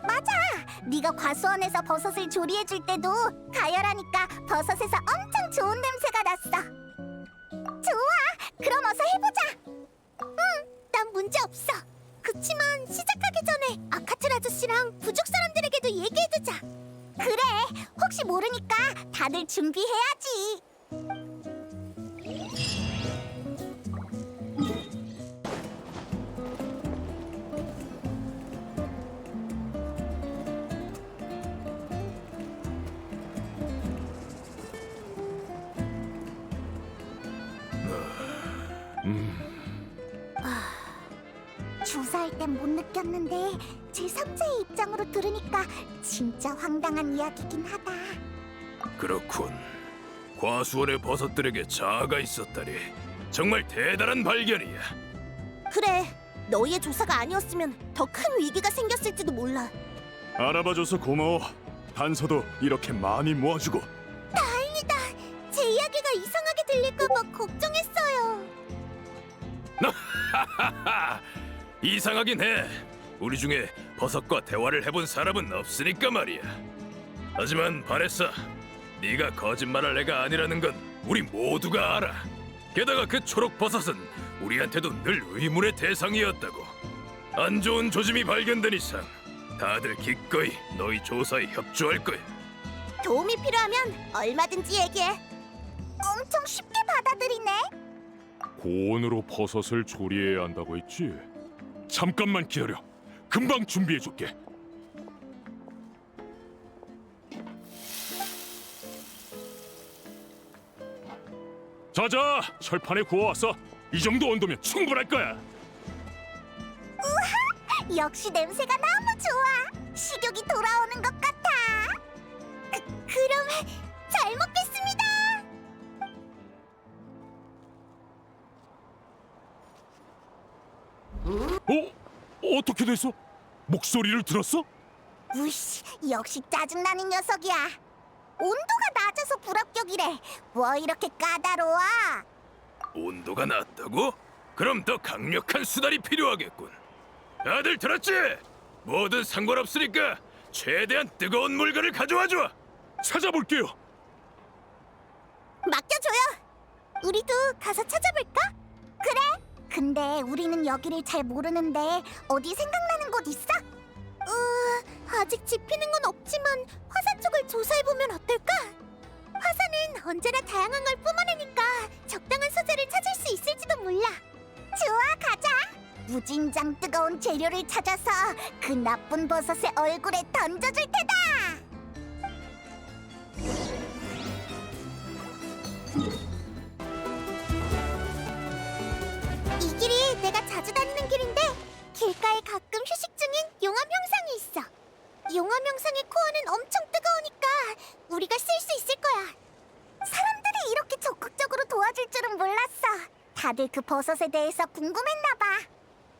맞아. 네가 과수원에서 버섯을 조리해줄 때도 가열하니까 버섯에서 엄청 좋은 냄새가 났어. 좋아. 그럼 어서 해보자. 난 문제 없어. 그치만 시작하기 전에 아카틀 아저씨랑 부족 사람들에게도 얘기해두자. 그래. 혹시 모르니까 다들 준비해야지. 주사할 땐 못 느꼈는데 제3자의 입장으로 들으니까 진짜 황당한 이야기긴 하다. 그렇군. 과수원의 버섯들에게 자아가 있었다니. 정말 대단한 발견이야. 그래. 너희의 조사가 아니었으면 더 큰 위기가 생겼을지도 몰라. 알아봐줘서 고마워. 단서도 이렇게 많이 모아주고. 다행이다. 제 이야기가 이상하게 들릴까봐 걱정했어요. 이상하긴 해. 우리 중에 버섯과 대화를 해본 사람은 없으니까 말이야. 하지만 바레사, 네가 거짓말할 애가 아니라는 건 우리 모두가 알아. 게다가 그 초록 버섯은 우리한테도 늘 의문의 대상이었다고. 안 좋은 조짐이 발견된 이상 다들 기꺼이 너희 조사에 협조할 거야. 도움이 필요하면 얼마든지 얘기해. 엄청 쉽게 받아들이네. 고온으로 버섯을 조리해야 한다고 했지? 잠깐만 기다려. 금방 준비해줄게. 자자, 철판에 구워왔어. 이 정도 온도면 충분할 거야. 역시 냄새가 너무 좋아. 식욕이 돌아오는 것 같아. 그럼 잘 먹겠습니다. 어떻게 됐어? 목소리를 들었어? 우씨, 역시 짜증나는 녀석이야. 온도가 낮아서 불합격이래. 뭐 이렇게 까다로워? 온도가 낮다고? 그럼 더 강력한 수단이 필요하겠군. 다들 들었지? 뭐든 상관없으니까 최대한 뜨거운 물건을 가져와줘. 찾아볼게요. 맡겨줘요. 우리도 가서 찾아볼까? 그래. 근데 우리는 여기를 잘 모르는데 어디 생각나는 곳 있어? 아직 집히는 건 없지만 화산 쪽을 조사해보면 어떨까? 화산은 언제나 다양한 걸 뿜어내니까 적당한 소재를 찾을 수 있을지도 몰라. 좋아, 가자. 무진장 뜨거운 재료를 찾아서 그 나쁜 버섯의 얼굴에 던져줄 테다. 이 길이 내가 자주 다니는 길인데 길가에 가끔 휴식 중인 용암 형상이 있어. 용암 형상의 코어는 엄청 뜨거우니까 우리가 쓸 수 있을 거야. 사람들이 이렇게 적극적으로 도와줄 줄은 몰랐어. 다들 그 버섯에 대해서 궁금했나 봐.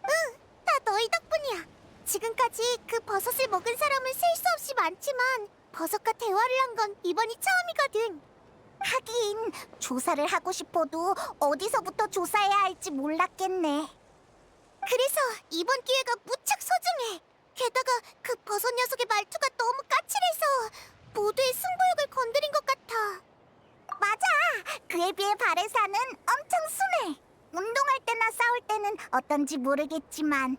응, 다 너희 덕분이야. 지금까지 그 버섯을 먹은 사람은 셀 수 없이 많지만 버섯과 대화를 한 건 이번이 처음이거든. 하긴 조사를 하고 싶어도 어디서부터 조사해야 할지 몰랐겠네. 그래서 이번 기회가 무척 소중해. 게다가 그 버섯 녀석의 말투가 너무 까칠해서 모두의 승부욕을 건드린 것 같아. 맞아. 그에 비해 바레사는 엄청 순해. 운동할 때나 싸울 때는 어떤지 모르겠지만.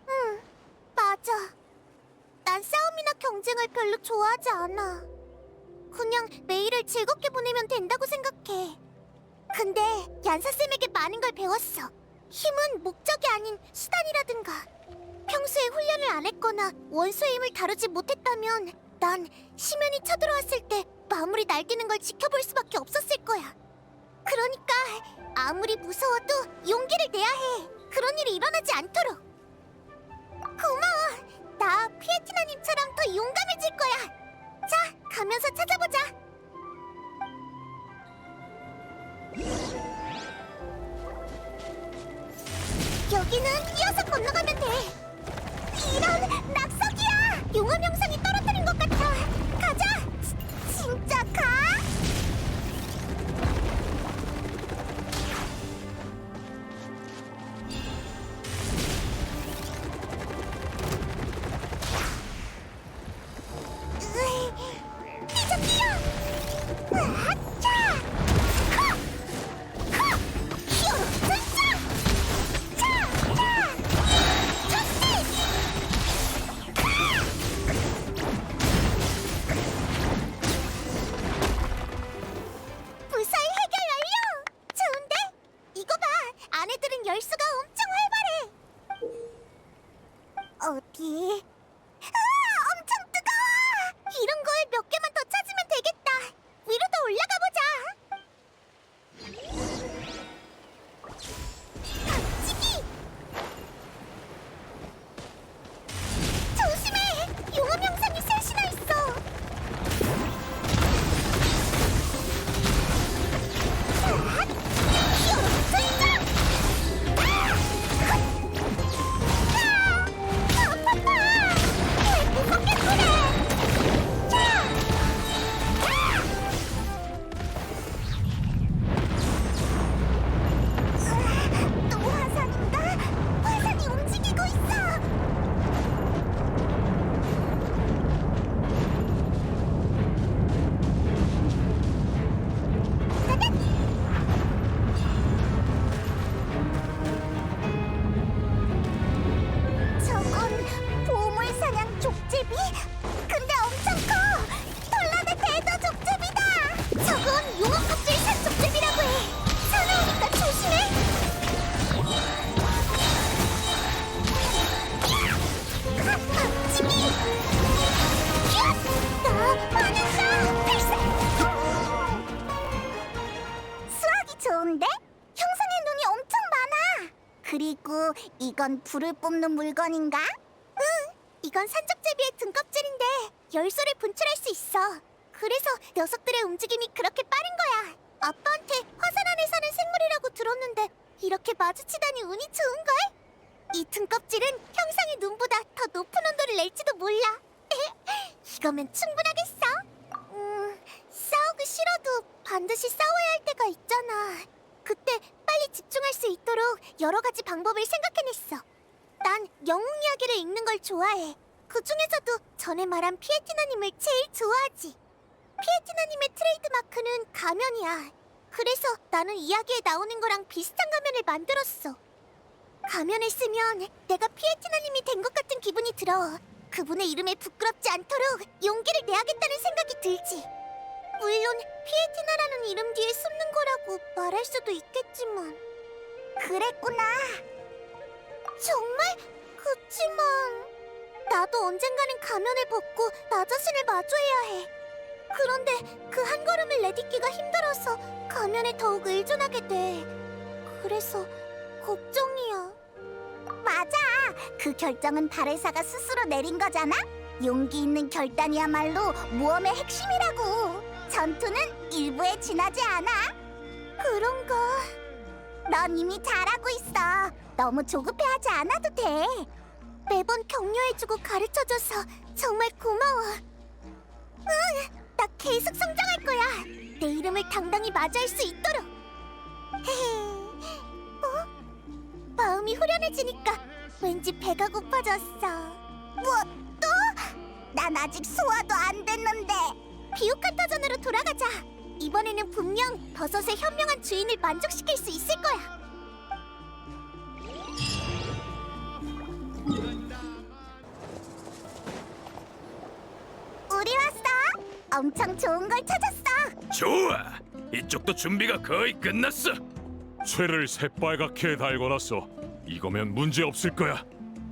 응, 맞아. 난 싸움이나 경쟁을 별로 좋아하지 않아. 그냥 매일을 즐겁게 보내면 된다고 생각해. 근데 얀사쌤에게 많은 걸 배웠어. 힘은 목적이 아닌 수단이라든가. 평소에 훈련을 안 했거나 원소의 힘을 다루지 못했다면 난 심연이 쳐들어왔을 때 마무리 날뛰는 걸 지켜볼 수밖에 없었을 거야. 그러니까 아무리 무서워도 용기를 내야 해. 그런 일이 일어나지 않도록. 고마워. 나 피에티나님처럼 더 용감해질 거야. 자, 가면서 찾아보자. 여기는 뛰어서 건너가면 돼. 이런, 낙석이야! 용암 형상이 떨어뜨린 것 같아. 가자! 진짜 가? 뛰자, 뛰어! 아차! 하! 하! 히어로 등장! 자! 자! 첫째! 이건 불을 뿜는 물건인가? 응, 이건 산적제비의 등껍질인데 열소를 분출할 수 있어. 그래서 녀석들의 움직임이 그렇게 빠른 거야. 아빠한테 화산 안에 사는 생물이라고 들었는데 이렇게 마주치다니 운이 좋은걸? 이 등껍질은 형상의 눈보다 더 높은 온도를 낼지도 몰라. 이거면 충분하겠어. 싸우기 싫어도 반드시 싸워야 할 때가 있잖아. 그때 빨리 집중할 수 있도록 여러 가지 방법을 생각해냈어. 난 영웅 이야기를 읽는 걸 좋아해. 그 중에서도 전에 말한 피에티나님을 제일 좋아하지. 피에티나님의 트레이드 마크는 가면이야. 그래서 나는 이야기에 나오는 거랑 비슷한 가면을 만들었어. 가면을 쓰면 내가 피에티나님이 된 것 같은 기분이 들어. 그분의 이름에 부끄럽지 않도록 용기를 내야겠다는 생각이 들지. 물론 피에티나라는 이름 뒤에 숨는 거라고 말할 수도 있겠지만. 그랬구나. 정말? 그치만 나도 언젠가는 가면을 벗고 나 자신을 마주해야 해. 그런데 그 한 걸음을 내딛기가 힘들어서 가면에 더욱 의존하게 돼. 그래서 걱정이야. 맞아. 그 결정은 바레사가 스스로 내린 거잖아. 용기 있는 결단이야말로 모험의 핵심이라고. 전투는 일부에 지나지 않아. 그런가? 넌 이미 잘하고 있어. 너무 조급해하지 않아도 돼. 매번 격려해주고 가르쳐줘서 정말 고마워. 응, 나 계속 성장할 거야. 내 이름을 당당히 마주할 수 있도록. 마음이 후련해지니까 왠지 배가 고파졌어. 뭐 또? 난 아직 소화도 안 됐는데. 비옥한타전으로 돌아가자. 이번에는 분명 버섯의 현명한 주인을 만족시킬 수 있을 거야. 우리 왔어. 엄청 좋은 걸 찾았어. 좋아. 이쪽도 준비가 거의 끝났어. 쇠를 새빨갛게 달궈놨어. 이거면 문제 없을 거야.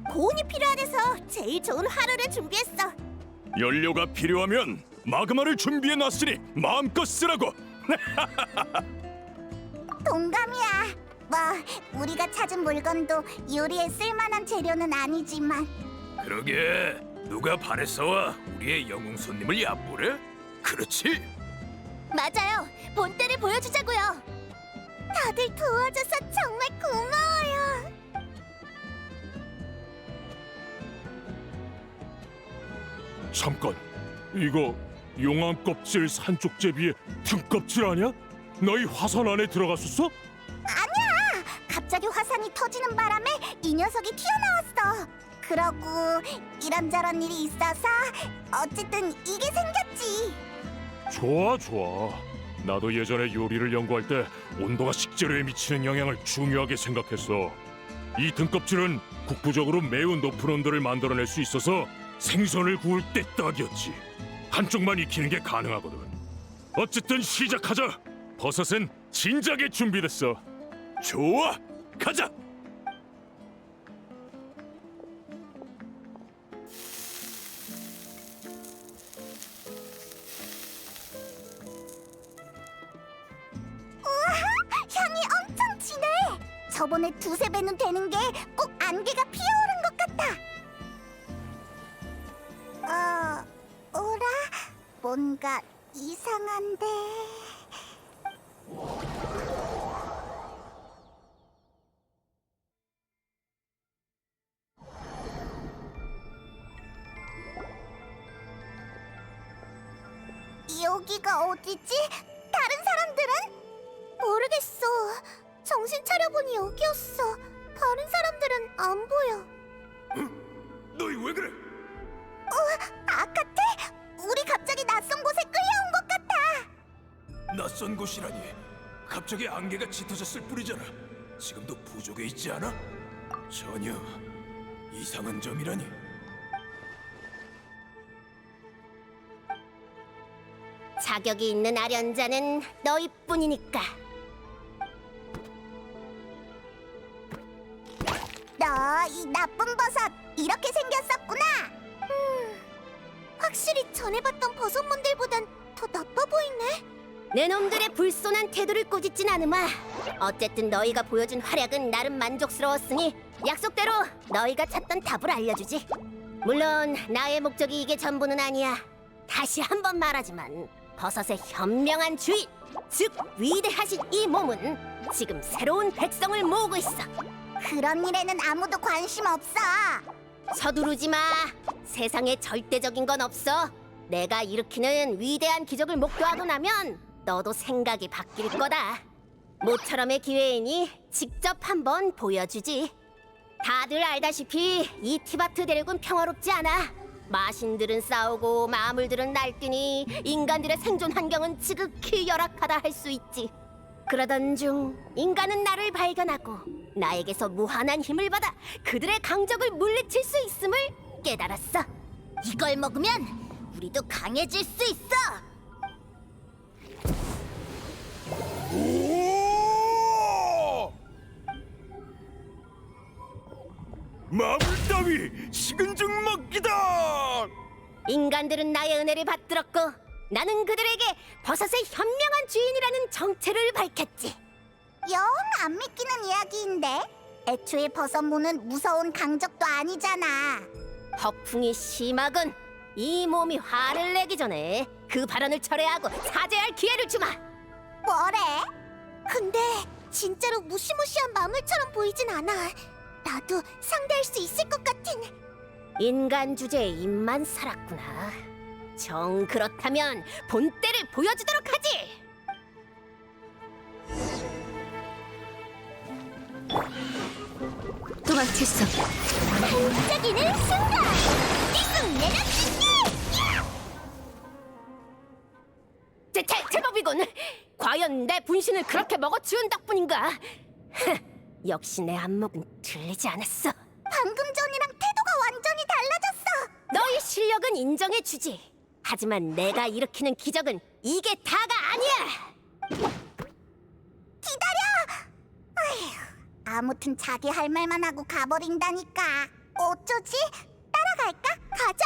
고온이 필요하대서 제일 좋은 화로를 준비했어. 연료가 필요하면 마그마를 준비해놨으니 마음껏 쓰라고. 동감이야. 뭐 우리가 찾은 물건도 요리에 쓸만한 재료는 아니지만. 그러게 누가 바레사와 우리의 영웅 손님을 얕보래? 그렇지? 맞아요. 본때를 보여주자고요. 다들 도와줘서 정말 고마워요. 잠깐, 이거 용암 껍질 산쪽제비의 등껍질 아니야? 너희 화산 안에 들어갔었어? 아니야. 갑자기 화산이 터지는 바람에 이 녀석이 튀어나왔어. 그러고 이런저런 일이 있어서 어쨌든 이게 생겼지. 좋아, 좋아. 나도 예전에 요리를 연구할 때 온도가 식재료에 미치는 영향을 중요하게 생각했어. 이 등껍질은 국부적으로 매우 높은 온도를 만들어낼 수 있어서 생선을 구울 때 딱이었지. 한쪽만 익히는 게 가능하거든. 어쨌든 시작하자. 버섯은 진작에 준비됐어. 좋아. 가자. 향이 엄청 진해. 저번에 두세 배는 되는 게 꼭 안개가 피어오른 것 같아. 오라? 뭔가 이상한데. 여기가 어디지? 다른 사람들은? 모르겠어. 정신 차려보니 여기였어. 다른 사람들은 안 보여. 너희 왜 그래? 아카테? 우리 갑자기 낯선 곳에 끌려온 것 같아. 낯선 곳이라니. 갑자기 안개가 짙어졌을 뿐이잖아. 지금도 부족해 있지 않아? 전혀 이상한 점이라니. 자격이 있는 아련자는 너희뿐이니까. 너 이 나쁜 버섯 이렇게 생겼었구나. 확실히 전에 봤던 버섯 몬들보단 더 나빠 보이네. 내 놈들의 불손한 태도를 꾸짖진 않으마. 어쨌든 너희가 보여준 활약은 나름 만족스러웠으니 약속대로 너희가 찾던 답을 알려주지. 물론 나의 목적이 이게 전부는 아니야. 다시 한번 말하지만 버섯의 현명한 주인, 즉 위대하신 이 몸은 지금 새로운 백성을 모으고 있어. 그런 일에는 아무도 관심 없어. 서두르지 마. 세상에 절대적인 건 없어. 내가 일으키는 위대한 기적을 목도하고 나면 너도 생각이 바뀔 거다. 모처럼의 기회이니 직접 한번 보여주지. 다들 알다시피 이 티바트 대륙은 평화롭지 않아. 마신들은 싸우고 마물들은 날뛰니 인간들의 생존 환경은 지극히 열악하다 할 수 있지. 그러던 중 인간은 나를 발견하고 나에게서 무한한 힘을 받아 그들의 강적을 물리칠 수 있음을 깨달았어. 이걸 먹으면 우리도 강해질 수 있어. 오! 마물 따위 식은 죽 먹기다. 인간들은 나의 은혜를 받들었고 나는 그들에게 버섯의 현명한 주인이라는 정체를 밝혔지. 영 안 믿기는 이야기인데 애초에 버섯무는 무서운 강적도 아니잖아. 허풍이 심하군. 이 몸이 화를 내기 전에 그 발언을 철회하고 사죄할 기회를 주마. 뭐래? 근데 진짜로 무시무시한 마물처럼 보이진 않아. 나도 상대할 수 있을 것 같은. 인간 주제에 입만 살았구나. 정 그렇다면 본때를 보여주도록 하지. 도망칠 수 없다. 반짝이는 순간! 이승내는 제법이군. 과연 내 분신을 그렇게 먹어치운 덕분인가? 역시 내 안목은 틀리지 않았어. 방금 전이랑 태도가 완전히 달라졌어. 너의 실력은 인정해주지. 하지만 내가 일으키는 기적은 이게 다가 아니야. 기다려! 아휴, 아무튼 자기 할 말만 하고 가버린다니까. 어쩌지? 따라갈까? 가자.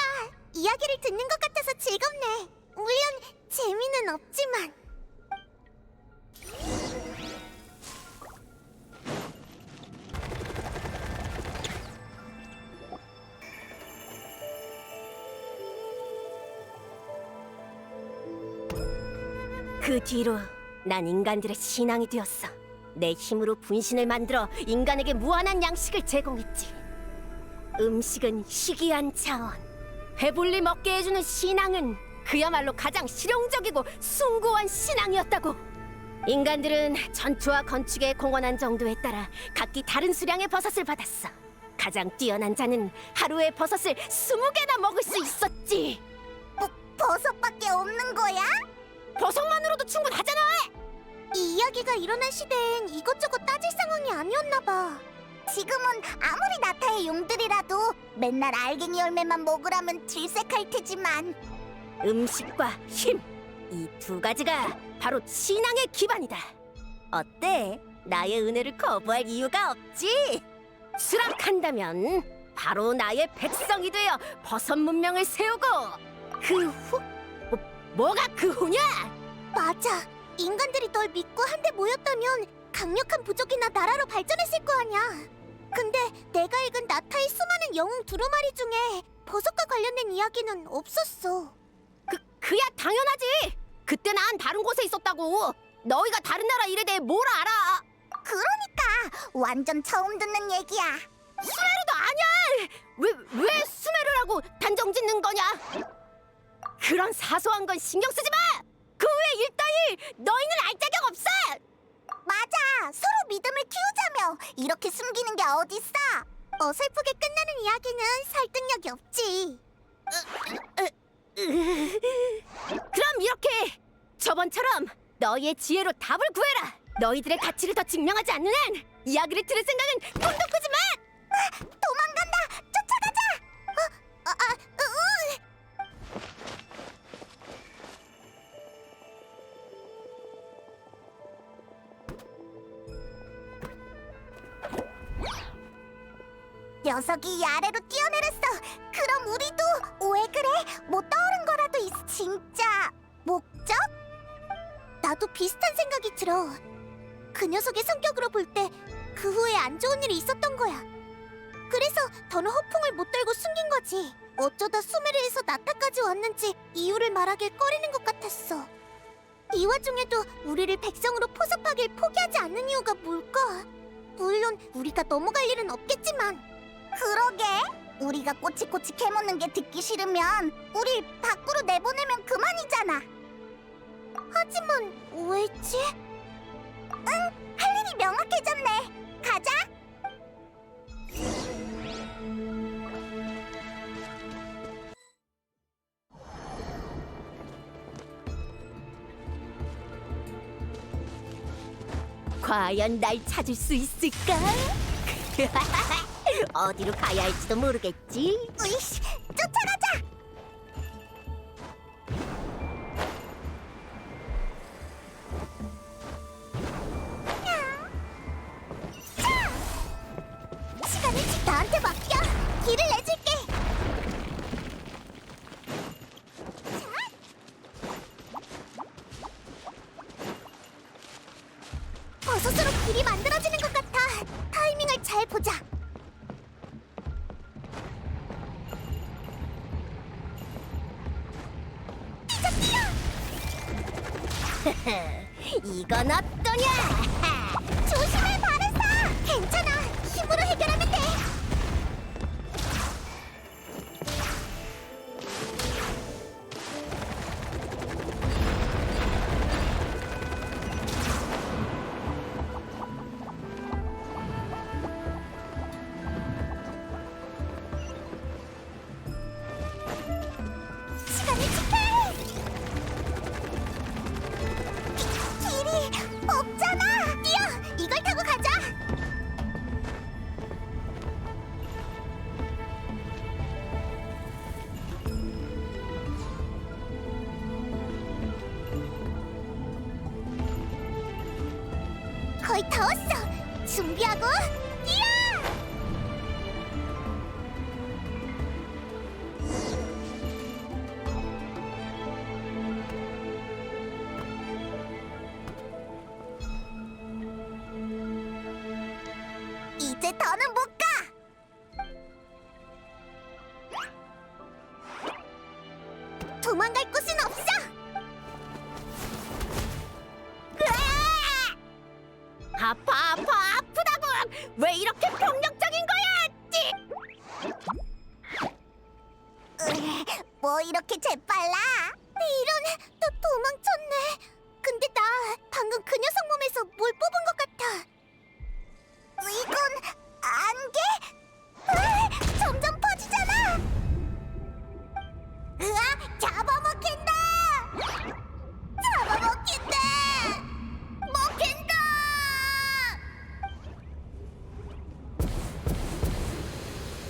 이야기를 듣는 것 같아서 즐겁네. 물론 재미는 없지만. 그 뒤로 난 인간들의 신앙이 되었어. 내 힘으로 분신을 만들어 인간에게 무한한 양식을 제공했지. 음식은 희귀한 자원. 배불리 먹게 해주는 신앙은 그야말로 가장 실용적이고 숭고한 신앙이었다고. 인간들은 전투와 건축에 공헌한 정도에 따라 각기 다른 수량의 버섯을 받았어. 가장 뛰어난 자는 하루에 버섯을 20개나 먹을 수 있었지. 버섯밖에 없는 거야? 버섯만으로도 충분하잖아. 이 이야기가 일어난 시대엔 이것저것 따질 상황이 아니었나 봐. 지금은 아무리 나타의 용들이라도 맨날 알갱이 열매만 먹으라면 질색할 테지만. 음식과 힘, 이 두 가지가 바로 신앙의 기반이다. 어때? 나의 은혜를 거부할 이유가 없지? 수락한다면 바로 나의 백성이 되어 버섯 문명을 세우고 그 후? 뭐가 그 후냐? 맞아. 인간들이 널 믿고 한데 모였다면 강력한 부족이나 나라로 발전했을 거 아냐. 근데 내가 읽은 나타의 수많은 영웅 두루마리 중에 버섯과 관련된 이야기는 없었어. 그야 당연하지. 그때 난 다른 곳에 있었다고. 너희가 다른 나라 일에 대해 뭘 알아? 그러니까 완전 처음 듣는 얘기야. 수메르도 아니야. 왜 수메르라고 단정 짓는 거냐? 그런 사소한 건 신경 쓰지 마. 그 외의 일 따위 너희는 알 자격 없어. 맞아. 서로 믿음을 키우자며 이렇게 숨기는 게 어딨어. 어설프게 끝나는 이야기는 설득력이 없지. 그럼 이렇게 저번처럼 너희의 지혜로 답을 구해라. 너희들의 가치를 더 증명하지 않는 한 이야기를 들을 생각은 꿈도 꾸지 마. 도망간다. 쫓아가자. 녀석이 이 아래로 뛰어내렸어. 그럼 우리도 왜 그래? 뭐 떠오른 거라도 있어. 진짜 목적? 나도 비슷한 생각이 들어. 그 녀석의 성격으로 볼 때 그 후에 안 좋은 일이 있었던 거야. 그래서 더는 허풍을 못 들고 숨긴 거지. 어쩌다 수메르에서 나타까지 왔는지 이유를 말하길 꺼리는 것 같았어. 이 와중에도 우리를 백성으로 포섭하길 포기하지 않는 이유가 뭘까? 물론 우리가 넘어갈 일은 없겠지만. 그러게. 우리가 꼬치꼬치 캐묻는 게 듣기 싫으면 우리 밖으로 내보내면 그만이잖아. 하지만 왜지? 응, 할 일이 명확해졌네. 가자. 과연 날 찾을 수 있을까? 어디로 가야 할지도 모르겠지. 으이씨, 쫓아가자. 시간을 나한테 맡겨. 길을 내줄게. 버섯으로 길이 만들어지는 것 같아. 타이밍을 잘 보자. 이건 어떠냐? 조심해, 바르사. 괜찮아. 힘으로 해결하면 돼. 시간을 지켜. 길이 없잖아. 뛰어. 이걸 타고 가자. 거의 다 왔어. 준비하고 뛰어. 이제 더는 못 가. 도망갈 곳은 없어. 으아! 아프다고! 왜 이렇게 폭력적인 거야? 뭐 이렇게 재빨라? 이런, 또 도망쳤네. 근데 나 방금 그 녀석 몸에서 뭘 뽑은 것 같아. 이건 안개? 점점 퍼지잖아. 으아, 잡아먹힌다. 잡아먹힌다. 먹힌다.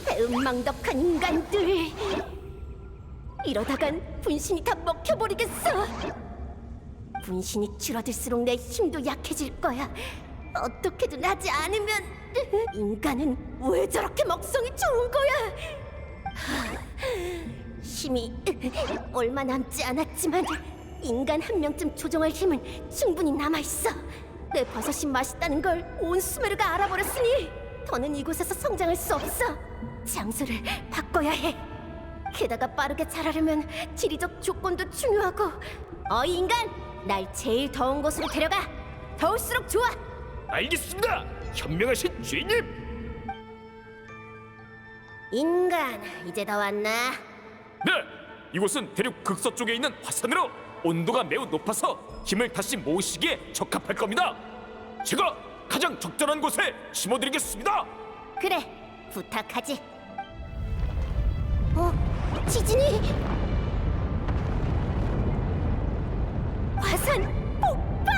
배은망덕한 인간들. 이러다간 분신이 다 먹혀버리겠어. 분신이 줄어들수록 내 힘도 약해질 거야. 어떻게든 하지 않으면. 인간은 왜 저렇게 먹성이 좋은 거야? 힘이 얼마 남지 않았지만 인간 한 명쯤 조종할 힘은 충분히 남아있어. 내 버섯이 맛있다는 걸 온 수메르가 알아버렸으니 더는 이곳에서 성장할 수 없어. 장소를 바꿔야 해. 게다가 빠르게 자라려면 지리적 조건도 중요하고. 어이 인간, 날 제일 더운 곳으로 데려가. 더울수록 좋아. 알겠습니다. 현명하신 주인님. 인간, 이제 다 왔나? 네! 이곳은 대륙 극서쪽에 있는 화산으로 온도가 매우 높아서 힘을 다시 모으시기에 적합할 겁니다. 제가 가장 적절한 곳에 심어드리겠습니다. 그래, 부탁하지. 지진이. 화산 폭발!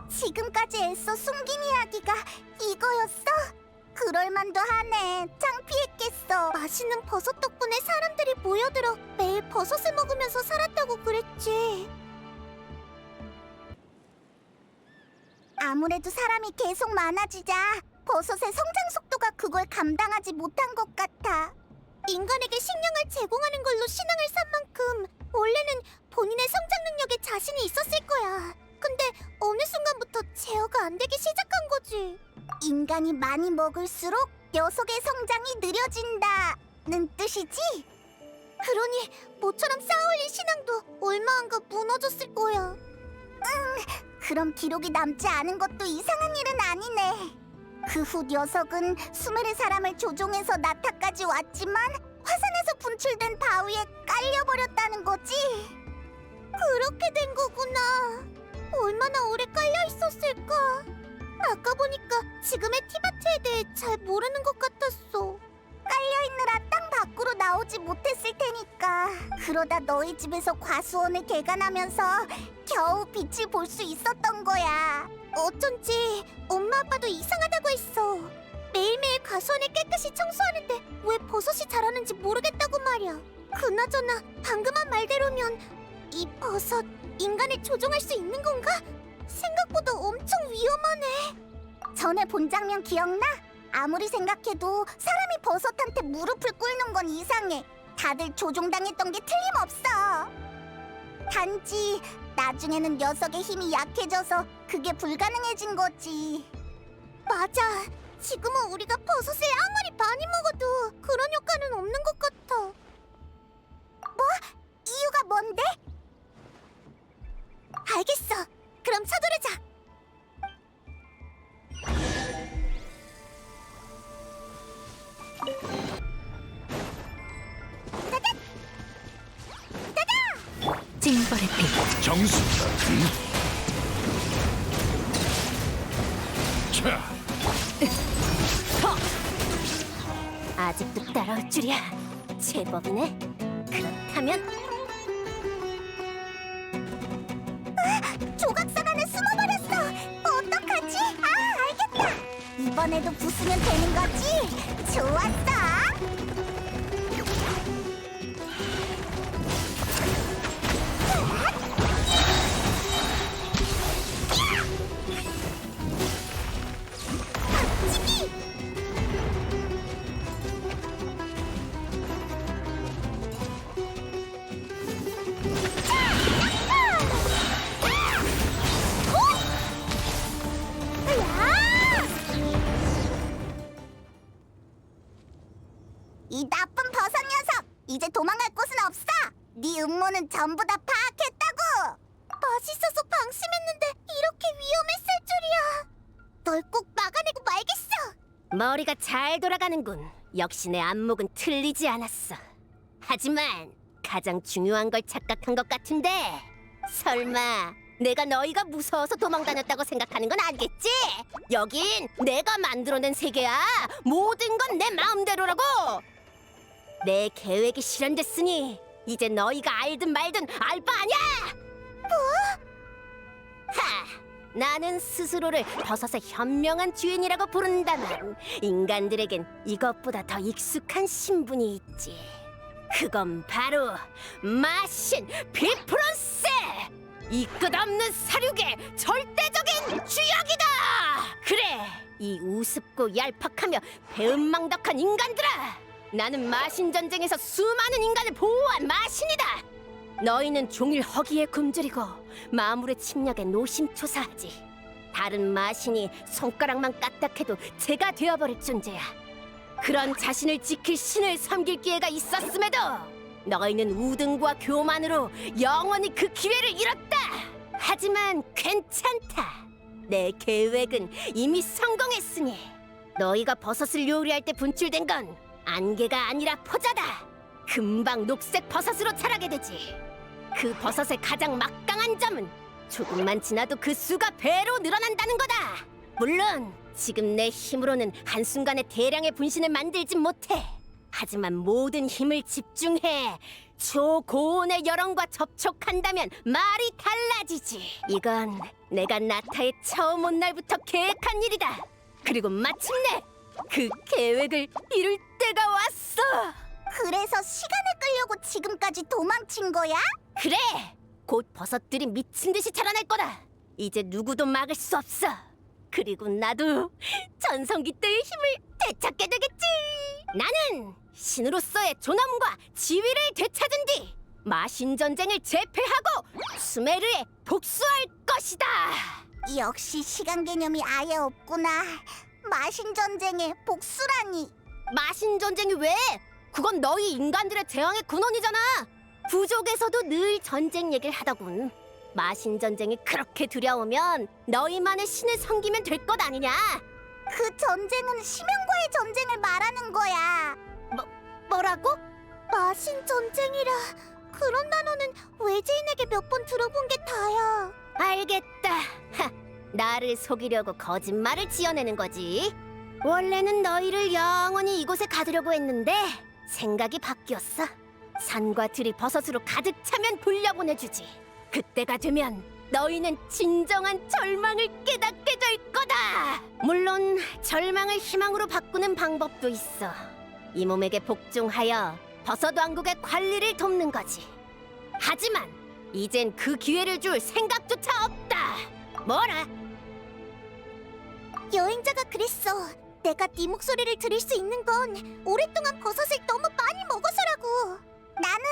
지금까지 애써 숨긴 이야기가 이거였어? 그럴만도 하네. 창피했겠어. 맛있는 버섯 덕분에 사람들이 모여들어 매일 버섯을 먹으면서 살았다고 그랬지. 아무래도 사람이 계속 많아지자 버섯의 성장 속도가 그걸 감당하지 못한 것 같아. 인간에게 식량을 제공하는 걸로 신앙을 산 만큼 원래는 본인의 성장 능력에 자신이 있었을 거야. 근데 어느 순간부터 제어가 안 되기 시작한 거지. 인간이 많이 먹을수록 녀석의 성장이 느려진다는 뜻이지? 그러니 모처럼 쌓아올린 신앙도 얼마 안 가 무너졌을 거야. 그럼 기록이 남지 않은 것도 이상한 일은 아니네. 그 후 녀석은 수메르 사람을 조종해서 나타까지 왔지만 화산에서 분출된 바위에 깔려버렸다는 거지. 그렇게 된 거구나. 얼마나 오래 깔려 있었을까? 아까 보니까 지금의 티바트에 대해 잘 모르는 것 같았어. 깔려 있느라 땅 밖으로 나오지 못했을 테니까. 그러다 너희 집에서 과수원을 개간하면서 겨우 빛을 볼 수 있었던 거야. 어쩐지 엄마 아빠도 이상하다고 했어. 매일매일 과수원을 깨끗이 청소하는데 왜 버섯이 자라는지 모르겠다고 말이야. 그나저나 방금 한 말대로면 이 버섯 인간을 조종할 수 있는 건가? 생각보다 엄청 위험하네. 전에 본 장면 기억나? 아무리 생각해도 사람이 버섯한테 무릎을 꿇는 건 이상해. 다들 조종당했던 게 틀림없어. 단지 나중에는 녀석의 힘이 약해져서 그게 불가능해진 거지. 맞아. 지금은 우리가 버섯을 아무리 많이 먹어도 그런 효과는 없는 것 같아. 뭐? 이유가 뭔데? 알겠어. 그럼 서두르자. 징벌의 피 정수. 자, 아직도 따라올 줄이야. 제법이네. 그렇다면 조각상 안에 숨어버렸어. 어떡하지? 아, 알겠다. 이번에도 부수면 되는 거지? 좋았어. 박치기! 이 나쁜 버섯 녀석! 이제 도망갈 곳은 없어! 네 음모는 전부 다 파악했다고! 맛있어서 방심했는데 이렇게 위험했을 줄이야! 널 꼭 막아내고 말겠어! 머리가 잘 돌아가는군. 역시 내 안목은 틀리지 않았어. 하지만 가장 중요한 걸 착각한 것 같은데, 설마 내가 너희가 무서워서 도망다녔다고 생각하는 건 아니겠지? 여긴 내가 만들어낸 세계야. 모든 건 내 마음대로라고. 내 계획이 실현됐으니 이제 너희가 알든 말든 알 바 아냐? 하! 나는 스스로를 버섯의 현명한 주인이라고 부른다만 인간들에겐 이것보다 더 익숙한 신분이 있지. 그건 바로 마신 비프론스! 이 끝없는 사륙의 절대적인 주역이다! 그래! 이 우습고 얄팍하며 배은망덕한 인간들아! 나는 마신 전쟁에서 수많은 인간을 보호한 마신이다! 너희는 종일 허기에 굶주리고 마물의 침략에 노심초사하지. 다른 마신이 손가락만 까딱해도 제가 되어버릴 존재야. 그런 자신을 지킬 신을 섬길 기회가 있었음에도 너희는 우등과 교만으로 영원히 그 기회를 잃었다. 하지만 괜찮다. 내 계획은 이미 성공했으니 너희가 버섯을 요리할 때 분출된 건 안개가 아니라 포자다. 금방 녹색 버섯으로 자라게 되지. 그 버섯의 가장 막강한 점은 조금만 지나도 그 수가 배로 늘어난다는 거다. 물론 지금 내 힘으로는 한순간에 대량의 분신을 만들진 못해. 하지만 모든 힘을 집중해 초고온의 여론과 접촉한다면 말이 달라지지. 이건 내가 나타에 처음 온 날부터 계획한 일이다. 그리고 마침내 그 계획을 이룰 때가 왔어. 그래서 시간을 끌려고 지금까지 도망친 거야? 그래! 곧 버섯들이 미친 듯이 자라날 거다. 이제 누구도 막을 수 없어. 그리고 나도 전성기 때의 힘을 되찾게 되겠지. 나는 신으로서의 존엄과 지위를 되찾은 뒤 마신 전쟁을 재패하고 수메르에 복수할 것이다. 역시 시간 개념이 아예 없구나. 마신 전쟁에 복수라니. 마신 전쟁이 왜? 그건 너희 인간들의 재앙의 근원이잖아. 부족에서도 늘 전쟁 얘기를 하더군. 마신 전쟁이 그렇게 두려우면 너희만의 신을 섬기면 될 것 아니냐? 그 전쟁은 심연과의 전쟁을 말하는 거야. 뭐라고? 마신 전쟁이라. 그런 단어는 외지인에게 몇 번 들어본 게 다야. 알겠다. 하, 나를 속이려고 거짓말을 지어내는 거지. 원래는 너희를 영원히 이곳에 가두려고 했는데 생각이 바뀌었어. 산과 들이 버섯으로 가득 차면 돌려보내주지. 그때가 되면 너희는 진정한 절망을 깨닫게 될 거다. 물론 절망을 희망으로 바꾸는 방법도 있어. 이 몸에게 복종하여 버섯 왕국의 관리를 돕는 거지. 하지만 이젠 그 기회를 줄 생각조차 없다. 뭐라? 여행자가 그랬어. 내가 네 목소리를 들을 수 있는 건 오랫동안 버섯을 너무 많이 먹어서라고. 나는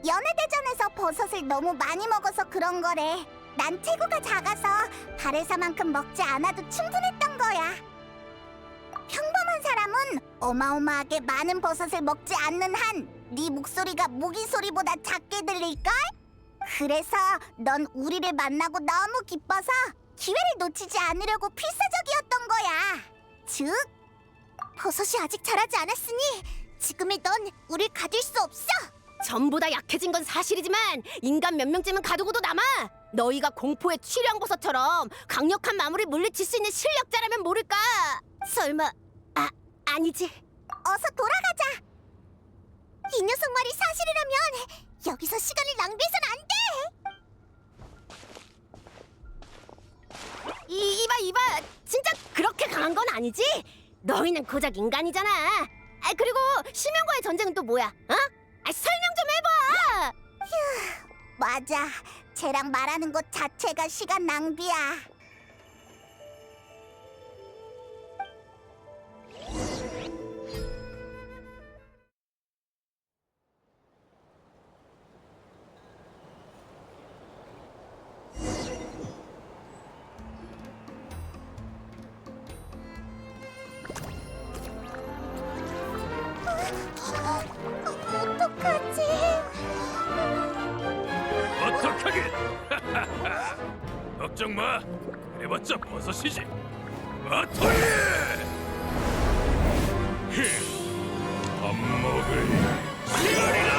연애대전에서 버섯을 너무 많이 먹어서 그런 거래. 난 체구가 작아서 바레사만큼 먹지 않아도 충분했던 거야. 평범한 사람은 어마어마하게 많은 버섯을 먹지 않는 한 네 목소리가 모기 소리보다 작게 들릴걸? 그래서 넌 우리를 만나고 너무 기뻐서 기회를 놓치지 않으려고 필사적이었던 거야. 즉, 버섯이 아직 자라지 않았으니 지금의 넌 우릴 가둘 수 없어. 전부 다 약해진 건 사실이지만 인간 몇 명쯤은 가두고도 남아. 너희가 공포의 취령버섯처럼 강력한 마물을 물리칠 수 있는 실력자라면 모를까. 설마 아니지. 어서 돌아가자. 이 녀석 말이 사실이라면 여기서 시간을 낭비해선 안 돼. 이봐 진짜 그렇게 강한 건 아니지? 너희는 고작 인간이잖아. 그리고 심연과의 전쟁은 또 뭐야? 설명 좀 해봐. 맞아. 쟤랑 말하는 것 자체가 시간 낭비야. 어떡하지? 어떡하긴! 걱정 마. 그래봤자 버섯이지. 마토리! 밥 먹을 시간이다!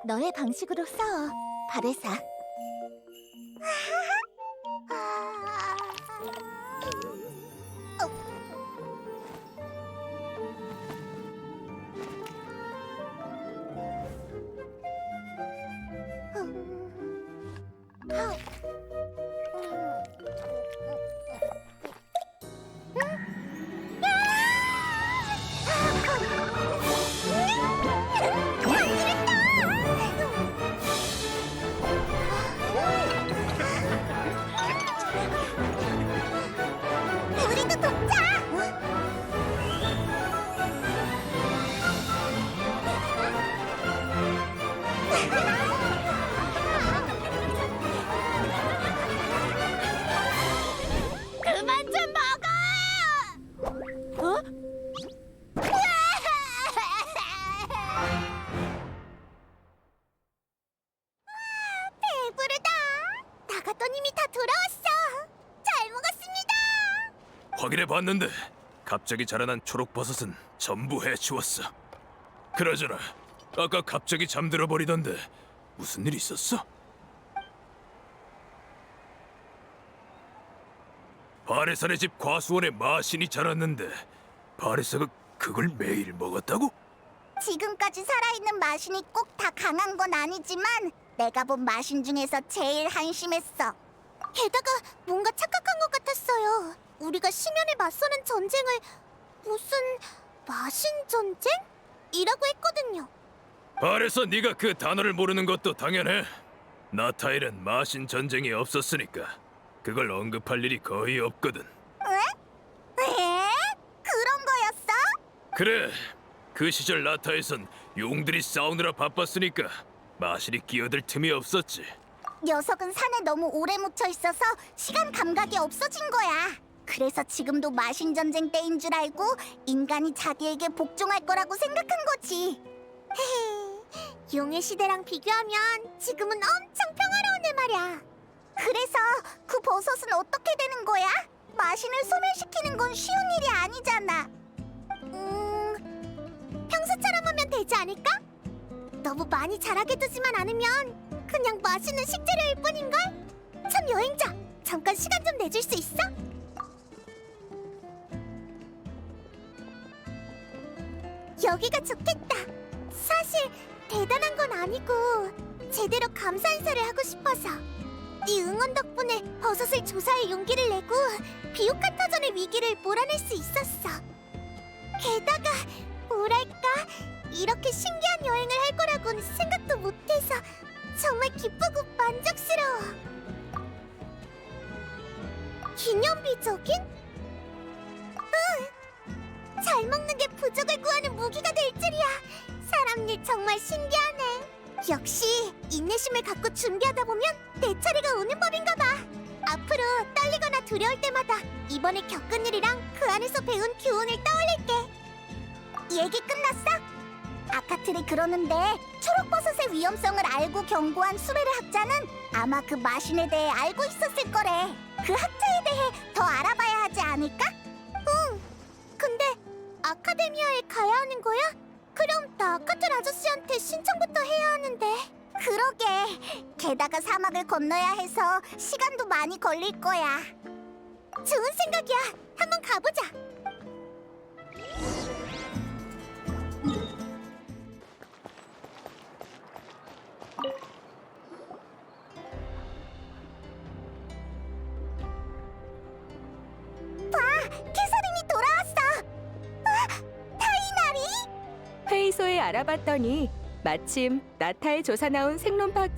너의 방식으로 싸워, 바레사. 우리도 돕자. 그만 좀 먹어. 배부르다. 나갔던 힘이 다 돌아왔어. 잘 먹었습니다. 확인해봤는데 갑자기 자라난 초록버섯은 전부 해치웠어. 그러잖아, 아까 갑자기 잠들어 버리던데 무슨 일 있었어? 바레사네 집 과수원에 마신이 자랐는데 바레사가 그걸 매일 먹었다고? 지금까지 살아있는 마신이 꼭 다 강한 건 아니지만 내가 본 마신 중에서 제일 한심했어. 게다가 뭔가 착각한 것 같았어요. 우리가 심연에 맞서는 전쟁을 무슨 마신 전쟁? 이라고 했거든요. 발에서 네가 그 단어를 모르는 것도 당연해. 나타일은 마신 전쟁이 없었으니까 그걸 언급할 일이 거의 없거든. 에? 그런 거였어? 그래, 그 시절 나타에선 용들이 싸우느라 바빴으니까 마신이 끼어들 틈이 없었지. 녀석은 산에 너무 오래 묻혀 있어서 시간 감각이 없어진 거야. 그래서 지금도 마신 전쟁 때인 줄 알고 인간이 자기에게 복종할 거라고 생각한 거지. 용의 시대랑 비교하면 지금은 엄청 평화로운데 말이야. 그래서 그 버섯은 어떻게 되는 거야? 마신을 소멸시키는 건 쉬운 일이 아니잖아. 평소처럼 하면 되지 않을까? 너무 많이 자라게 두지만 않으면 그냥 맛있는 식재료일 뿐인걸? 참 여행자, 잠깐 시간 좀 내줄 수 있어? 여기가 좋겠다. 사실 대단한 건 아니고 제대로 감사 인사를 하고 싶어서. 네 응원 덕분에 버섯을 조사할 용기를 내고 비옥한 터전의 위기를 몰아낼 수 있었어. 게다가 뭐랄까, 이렇게 신기한 여행을 할 거라고는 생각도 못해서 정말 기쁘고 만족스러워. 기념비적인? 응! 잘 먹는 게 부족을 구하는 무기가 될 줄이야. 사람 일 정말 신기하네. 역시 인내심을 갖고 준비하다 보면 내 차례가 오는 법인가 봐. 앞으로 떨리거나 두려울 때마다 이번에 겪은 일이랑 그 안에서 배운 교훈을 떠올릴게. 얘기 끝났어? 아카틀이 그러는데 초록버섯의 위험성을 알고 경고한 수베르 학자는 아마 그 마신에 대해 알고 있었을 거래. 그 학자에 대해 더 알아봐야 하지 않을까? 응. 근데 아카데미아에 가야 하는 거야? 그럼 나 아카틀 아저씨한테 신청부터 해야 하는데. 그러게. 게다가 사막을 건너야 해서 시간도 많이 걸릴 거야. 좋은 생각이야. 한번 가보자. 캐서린이 돌아왔어. 타이나리? 회의소에 알아봤더니 마침 나타의 조사 나온 생론파 학자